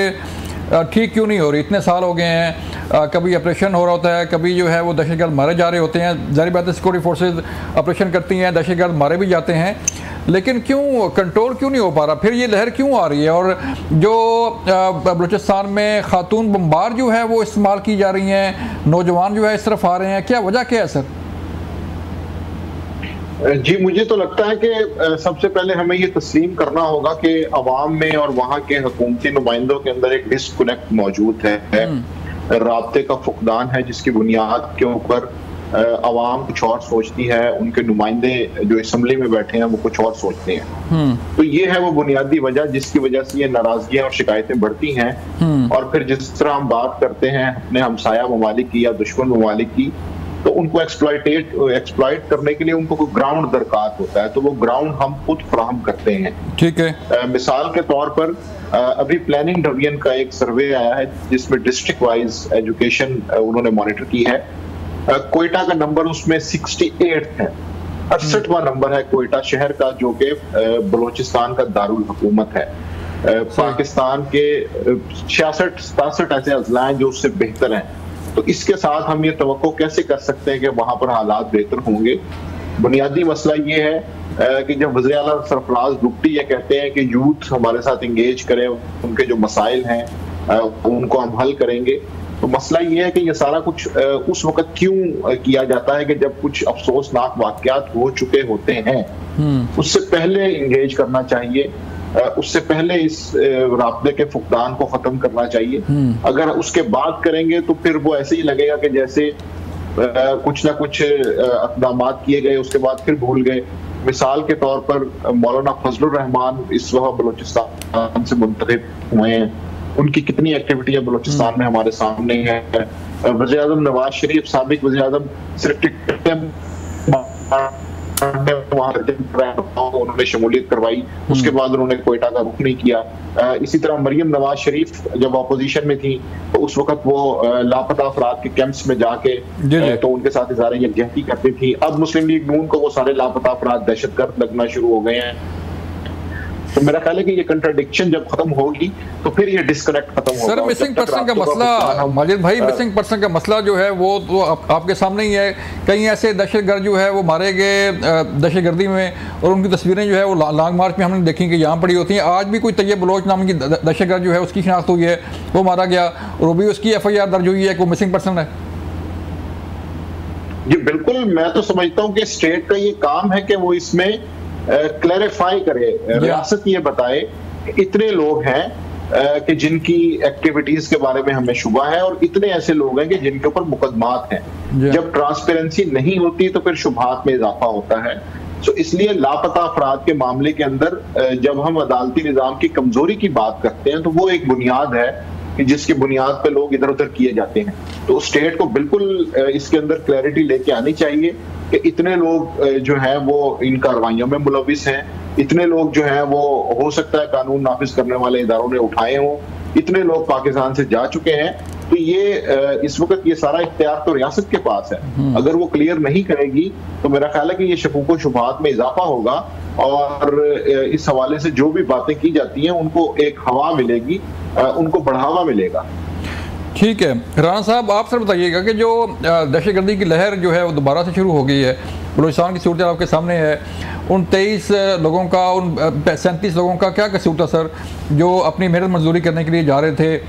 [SPEAKER 1] ठीक क्यों नहीं हो रही? इतने साल हो गए हैं, कभी ऑपरेशन हो रहा होता है, कभी जो है वो दहशतगर्द मारे जा रहे होते हैं। जाहिर बात है सिक्योरिटी फोर्सेज ऑपरेशन करती हैं, दहशतगर्द मारे भी जाते हैं, लेकिन क्यों कंट्रोल क्यों नहीं हो पा रहा? फिर ये लहर क्यों आ रही है? और जो बलूचिस्तान में खातून बम्बार जो है वो इस्तेमाल की जा रही हैं, नौजवान जो है इस तरफ आ रहे हैं, क्या वजह क्या है सर?
[SPEAKER 3] जी, मुझे तो लगता है कि सबसे पहले हमें ये तस्लीम करना होगा कि अवाम में और वहाँ के हुकूमती नुमाइंदों के अंदर एक डिस्कनेक्ट मौजूद है, राब्ते का फुकदान है, जिसकी बुनियाद के ऊपर अवाम कुछ और सोचती है, उनके नुमाइंदे जो असम्बली में बैठे हैं वो कुछ और सोचते हैं। तो ये है वो बुनियादी वजह जिसकी वजह से ये नाराजगियां और शिकायतें बढ़ती हैं। और फिर जिस तरह हम बात करते हैं अपने हमसाया ममालिक की या दुश्मन ममालिक की, तो उनको एक्सप्लॉइट करने के लिए उनको कोई ग्राउंड दरकार होता है, तो वो ग्राउंड हम खुद फराहम करते हैं।
[SPEAKER 1] ठीक है।
[SPEAKER 3] मिसाल के तौर पर अभी प्लानिंग डिवीजन का एक सर्वे आया है जिसमें डिस्ट्रिक्ट वाइज एजुकेशन उन्होंने मॉनिटर की है। कोयटा का नंबर उसमें 68 है, 68वां नंबर है कोयटा शहर का, जो कि बलूचिस्तान का दारुल हुकूमत है। पाकिस्तान के 66-67 ऐसे अजला हैं जो उससे बेहतर हैं। तो इसके साथ हम ये तवक्को कैसे कर सकते हैं कि वहां पर हालात बेहतर होंगे? बुनियादी मसला ये है कि जब वज़ीर आला सरफराज बुगटी ये कहते हैं कि यूथ हमारे साथ इंगेज करें, उनके जो मसाइल हैं उनको हम हल करेंगे, तो मसला ये है कि ये सारा कुछ उस वक्त क्यों किया जाता है कि जब कुछ अफसोसनाक वाकयात हो चुके होते हैं। उससे पहले इंगेज करना चाहिए। उससे पहले इस राब्ते के फुकदान को खत्म करना चाहिए। अगर उसके बाद करेंगे तो फिर वो ऐसे ही लगेगा कि जैसे कुछ ना कुछ इक़दाम किए गए, उसके बाद फिर भूल गए। मिसाल के तौर पर मौलाना फजलुर रहमान इस वक्त बलूचिस्तान से मुंतखब हुए हैं, उनकी कितनी एक्टिविटियां बलूचिस्तान में हमारे सामने है। वज़ीर आज़म नवाज शरीफ, साबिक वज़ीर आज़म, सिर्फ टिकटें उन्होंने शमूलियत करवाई, उसके बाद उन्होंने कोयटा का रुख नहीं किया। इसी तरह मरियम नवाज शरीफ जब अपोजिशन में थी तो उस वक्त वो लापता अफराद के कैंप्स में जाके तो उनके साथ इज़हार यकजहती करती थी। अब मुस्लिम लीग नून को वो सारे लापता अफराद दहशतगर्द लगना शुरू हो गए हैं। तो मेरा ख्याल है कि ये कंट्राडिक्शन जब खत्म होगी तो फिर ये डिस्कनेक्ट खत्म होगा।
[SPEAKER 1] सर मिसिंग पर्सन का मसला, माजिद भाई, मिसिंग पर्सन का मसला जो है वो तो आपके सामने ही है। कई ऐसे दहशतगर्द जो है वो मारे गए दहशतगर्दी में, और उनकी तस्वीरें जो है वो लॉन्ग मार्च में हमने देखी कि यहाँ पड़ी होती हैं। आज भी कोई तैयब बलोच नाम की दहशतगर्द जो है उसकी शिनाख्त हुई है, वो मारा गया, और भी उसकी FIR दर्ज हुई है कि वो मिसिंग पर्सन है।
[SPEAKER 3] जी बिल्कुल, मैं तो समझता हूँ कि स्टेट का ये काम है कि वो इसमें क्लैरिफाई करे, रियासत ये बताए इतने लोग हैं कि जिनकी एक्टिविटीज के बारे में हमें शुबा है, और इतने ऐसे लोग हैं कि जिनके ऊपर मुकदमात हैं। जब ट्रांसपेरेंसी नहीं होती तो फिर शुबहात में इजाफा होता है। तो इसलिए लापता अफराद के मामले के अंदर जब हम अदालती निज़ाम की कमजोरी की बात करते हैं तो वो एक बुनियाद है कि जिसकी बुनियाद पे लोग इधर उधर किए जाते हैं। तो स्टेट को बिल्कुल इसके अंदर क्लैरिटी लेके आनी चाहिए कि इतने लोग जो हैं वो इन कार्रवाइयों में मुलविस हैं, इतने लोग जो हैं वो हो सकता है कानून नाफिज करने वाले इदारों ने उठाए हों, इतने लोग पाकिस्तान से जा चुके हैं। तो ये इस वक्त ये सारा इख्तियार तो रियासत के पास है। अगर वो क्लियर नहीं करेगी तो मेरा ख्याल है कि ये शकूक व शुबहात में इजाफा होगा, और इस हवाले से जो भी बातें की जाती हैं उनको एक हवा मिलेगी, उनको बढ़ावा मिलेगा।
[SPEAKER 1] ठीक है राना साहब, आप सर बताइएगा कि जो दहशतगर्दी की लहर जो है वो दोबारा से शुरू हो गई है, बलूचिस्तान की सूरत आपके सामने है। उन 23 लोगों का, उन 37 लोगों का क्या कसूर था सर, जो अपनी मेहनत मजदूरी करने के लिए जा रहे थे,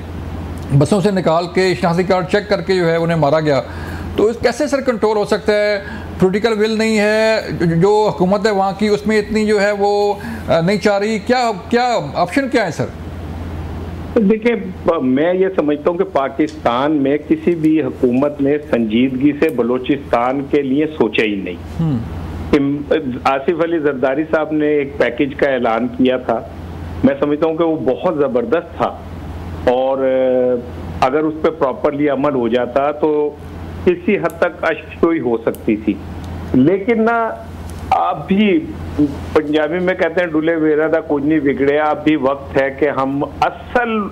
[SPEAKER 1] बसों से निकाल के शनाख्ती कार्ड चेक करके जो है उन्हें मारा गया। तो कैसे सर कंट्रोल हो सकता है? पॉलिटिकल विल नहीं है जो हुकूमत है वहाँ की, उसमें इतनी जो है वो नहीं चाह रही, क्या ऑप्शन क्या है सर?
[SPEAKER 5] देखिए, मैं ये समझता हूँ कि पाकिस्तान में किसी भी हुकूमत ने संजीदगी से बलूचिस्तान के लिए सोचा ही नहीं। आसिफ अली जरदारी साहब ने एक पैकेज का ऐलान किया था, मैं समझता हूँ कि वो बहुत ज़बरदस्त था, और अगर उस पर प्रॉपरली अमल हो जाता तो किसी हद तक अशोई हो सकती थी। लेकिन ना, अब भी पंजाबी में कहते हैं डुले वेरा दा कुछ नहीं बिगड़े, अब भी वक्त है कि हम असल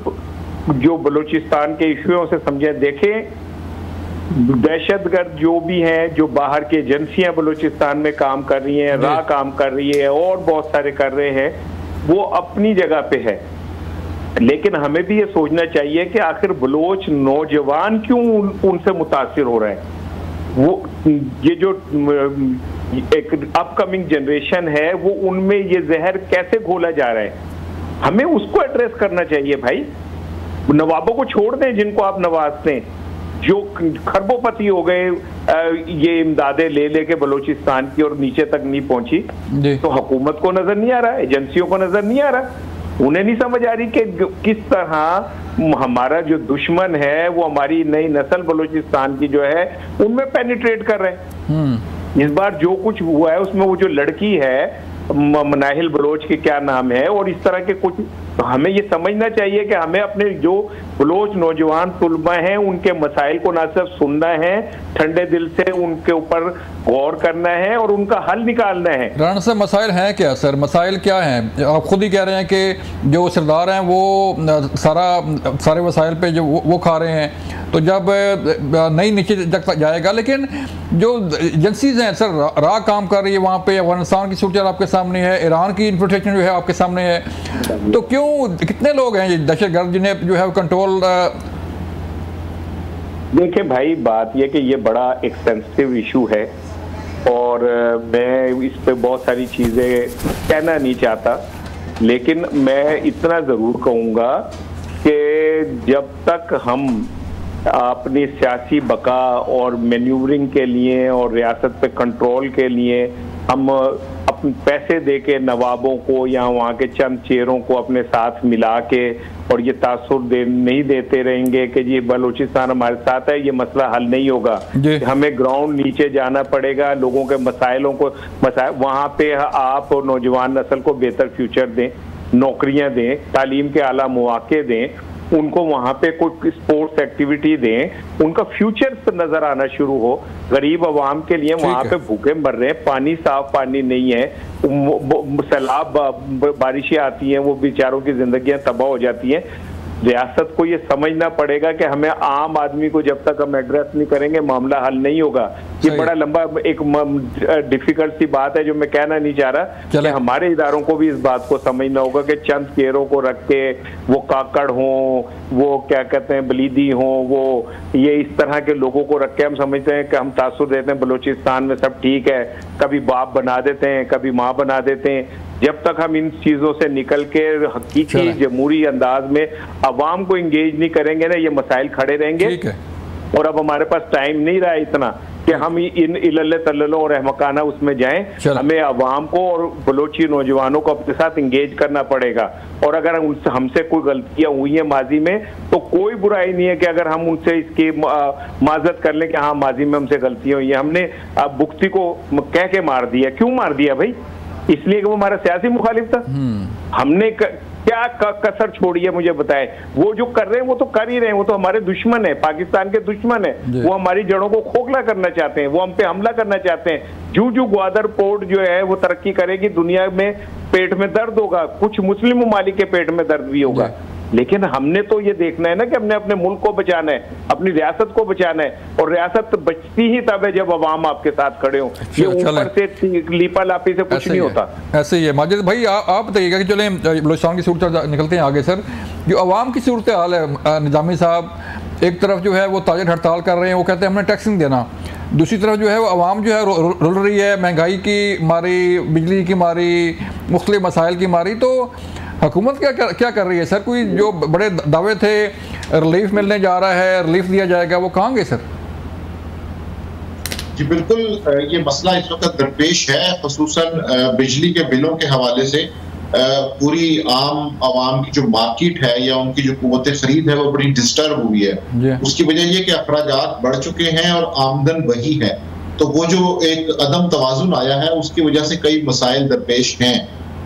[SPEAKER 5] जो बलूचिस्तान के इश्यूओं से समझे। देखें, दहशतगर्द जो भी हैं, जो बाहर की एजेंसियां बलूचिस्तान में काम कर रही हैं, राह काम कर रही है, और बहुत सारे कर रहे हैं, वो अपनी जगह पे है। लेकिन हमें भी ये सोचना चाहिए कि आखिर बलोच नौजवान क्यों उनसे मुतासिर हो रहे हैं। वो ये जो एक अपकमिंग जनरेशन है वो उनमें ये जहर कैसे घोला जा रहा है, हमें उसको एड्रेस करना चाहिए। भाई, नवाबों को छोड़ दें जिनको आप नवाजते हैं, जो खरबोपति हो गए ये इमदादें ले लेके बलूचिस्तान की और नीचे तक नहीं पहुंची। तो हुकूमत को नजर नहीं आ रहा, एजेंसियों को नजर नहीं आ रहा, उन्हें नहीं समझ आ रही कि किस तरह हमारा जो दुश्मन है वो हमारी नई नस्ल बलूचिस्तान की जो है उनमें पेनिट्रेट कर रहे हैं। इस बार जो कुछ हुआ है उसमें वो जो लड़की है मनाहिल बलोच के क्या नाम है, और इस तरह के कुछ, तो हमें ये समझना चाहिए कि हमें अपने जो बलोच नौजवान तुलबा हैं उनके मसाइल को ना सिर्फ सुनना है, ठंडे दिल से उनके ऊपर गौर करना है और उनका हल निकालना है।
[SPEAKER 1] राना साहब, मसाइल हैं क्या सर? मसाइल क्या हैं? आप खुद ही कह रहे हैं कि जो सरदार हैं वो सारे वसाइल पे जो वो खा रहे हैं, तो जब नहीं नीचे तक जाएगा। लेकिन जो एजेंसीज हैं सर, राह काम कर रही है वहाँ पे, अफगानिस्तान की सूरत आपके सामने है, ईरान की इन्फिल्ट्रेशन जो है आपके सामने है, तो क्यों, कितने लोग हैं दहशतगर्द जिन्हें जो है कंट्रोल?
[SPEAKER 5] देखिए भाई, बात यह कि ये बड़ा एक सेंसिटिव इशू है, और मैं इस पे बहुत सारी चीज़ें कहना नहीं चाहता, लेकिन मैं इतना ज़रूर कहूँगा कि जब तक हम अपनी सियासी बका और मैन्यूवरिंग के लिए और रियासत पे कंट्रोल के लिए हम अपने पैसे दे के नवाबों को या वहाँ के चंद चेहरों को अपने साथ मिला के और ये तासुर नहीं देते रहेंगे कि ये बलूचिस्तान हमारे साथ है, ये मसला हल नहीं होगा। हमें ग्राउंड नीचे जाना पड़ेगा, लोगों के मसाइलों को वहाँ पे आप और नौजवान नस्ल को बेहतर फ्यूचर दें, नौकरियां दें, तालीम के आला मौके दें, उनको वहाँ पे कोई स्पोर्ट्स एक्टिविटी दें, उनका फ्यूचर नजर आना शुरू हो। गरीब आवाम के लिए वहाँ पे भूखे मर रहे हैं, पानी साफ पानी नहीं है, सैलाब बारिशें आती हैं, वो बेचारों की जिंदगियां तबाह हो जाती हैं। रियासत को ये समझना पड़ेगा कि हमें आम आदमी को जब तक हम एड्रेस नहीं करेंगे मामला हल नहीं होगा। ये बड़ा लंबा एक डिफिकल्ट सी बात है जो मैं कहना नहीं चाह रहा कि हमारे इदारों को भी इस बात को समझना होगा कि चंद चेहरों को रख के, वो काकड़ हों, वो क्या कहते हैं बलीदी हों, वो ये इस तरह के लोगों को रख के हम समझते हैं कि हम तासुर देते हैं बलूचिस्तान में सब ठीक है, कभी बाप बना देते हैं, कभी माँ बना देते हैं। जब तक हम इन चीजों से निकल के हकीकी जमहूरी अंदाज में अवाम को इंगेज नहीं करेंगे ना, ये मसाइल खड़े रहेंगे। और अब हमारे पास टाइम नहीं रहा इतना कि हम इन इलल्ले तल्लों और रहमकाना उसमें जाएं। हमें अवाम को और बलोची नौजवानों को अपने साथ इंगेज करना पड़ेगा। और अगर हमसे कोई गलतियां हुई हैं माजी में तो कोई बुराई नहीं है कि अगर हम उनसे इसकी माजरत कर लें कि हाँ माजी में हमसे गलतियां हुई हैं, हमने बुख्ती को कह के मार दिया। क्यों मार दिया भाई? इसलिए कि वो हमारा सियासी मुखालिफ था। हमने क्या कसर छोड़ी है मुझे बताएं। वो जो कर रहे हैं वो तो कर ही रहे हैं, वो तो हमारे दुश्मन है, पाकिस्तान के दुश्मन है। वो हमारी जड़ों को खोखला करना चाहते हैं, वो हम पे हमला करना चाहते हैं। जो ग्वादर पोर्ट जो है वो तरक्की करेगी, दुनिया में पेट में दर्द होगा, कुछ मुस्लिम ममालिक के पेट में दर्द भी होगा। लेकिन हमने तो ये देखना है ना कि हमने अपने मुल्क को बचाना है, अपनी रियासत को बचाना है। और रियासत बचती ही तब है जब अवाम आपके साथ खड़े हों। ये ऊपर से लीपा लापी से कुछ नहीं होता।
[SPEAKER 1] ऐसे ही है। माजिद भाई आप बताइएगा कि चले बलूचिस्तान की सूरत निकलते हैं आगे सर। जो अवाम की सूरत हाल है, निजामी साहब एक तरफ जो है वो ताजर हड़ताल कर रहे हैं, वो कहते हैं हमने टैक्स नहीं देना। दूसरी तरफ जो है वो अवाम जो है रुल रही है, महंगाई की मारी, बिजली की मारी, मुख्तलिफ मसाइल की मारी। तो हुकूमत क्या कर रही है सर? कोई जो बड़े दावे थे रिलीफ मिलने जा रहा है, रिलीफ दिया जाएगा, वो कहाँ गए सर?
[SPEAKER 3] जी बिल्कुल, ये मसला इस वक्त दरपेश है, खुसूसन बिजली के बिलों के हवाले से। पूरी आवाम की जो मार्केट है या उनकी जो कुव्वत खरीद है वो बड़ी डिस्टर्ब हुई है। उसकी वजह ये कि अखराजात बढ़ चुके हैं और आमदन वही है। तो वो जो एक अदम तवाजुन आया है उसकी वजह से कई मसाइल दरपेश हैं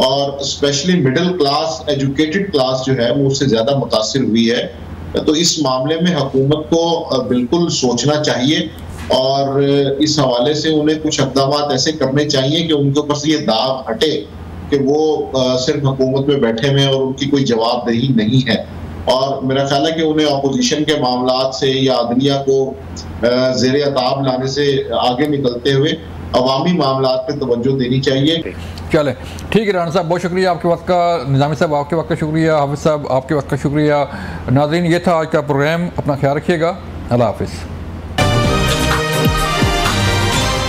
[SPEAKER 3] और specially middle class, educated class जो है वो उससे ज्यादा मुतासिर हुई है। तो इस मामले में हुकूमत को बिल्कुल सोचना चाहिए और इस हवाले से उन्हें कुछ इक़दाम ऐसे करने चाहिए कि उनके ऊपर से ये दाग हटे कि वो सिर्फ हुकूमत में बैठे हुए हैं और उनकी कोई जवाबदेही नहीं है। और मेरा ख्याल है कि उन्हें अपोजिशन के मामलात से या अदलिया को ज़ेरे अताब लाने से आगे निकलते हुए अवामी मामलात पे तवज्जो देनी चाहिए।
[SPEAKER 1] चले ठीक है राना साहब, बहुत शुक्रिया आपके वक्त का। निज़ामी साहब आपके वक्त का शुक्रिया। हाफिज़ साहब आपके वक्त का शुक्रिया। नाज़रीन ये था आज का प्रोग्राम, अपना ख्याल रखिएगा। अल्लाह हाफिज़।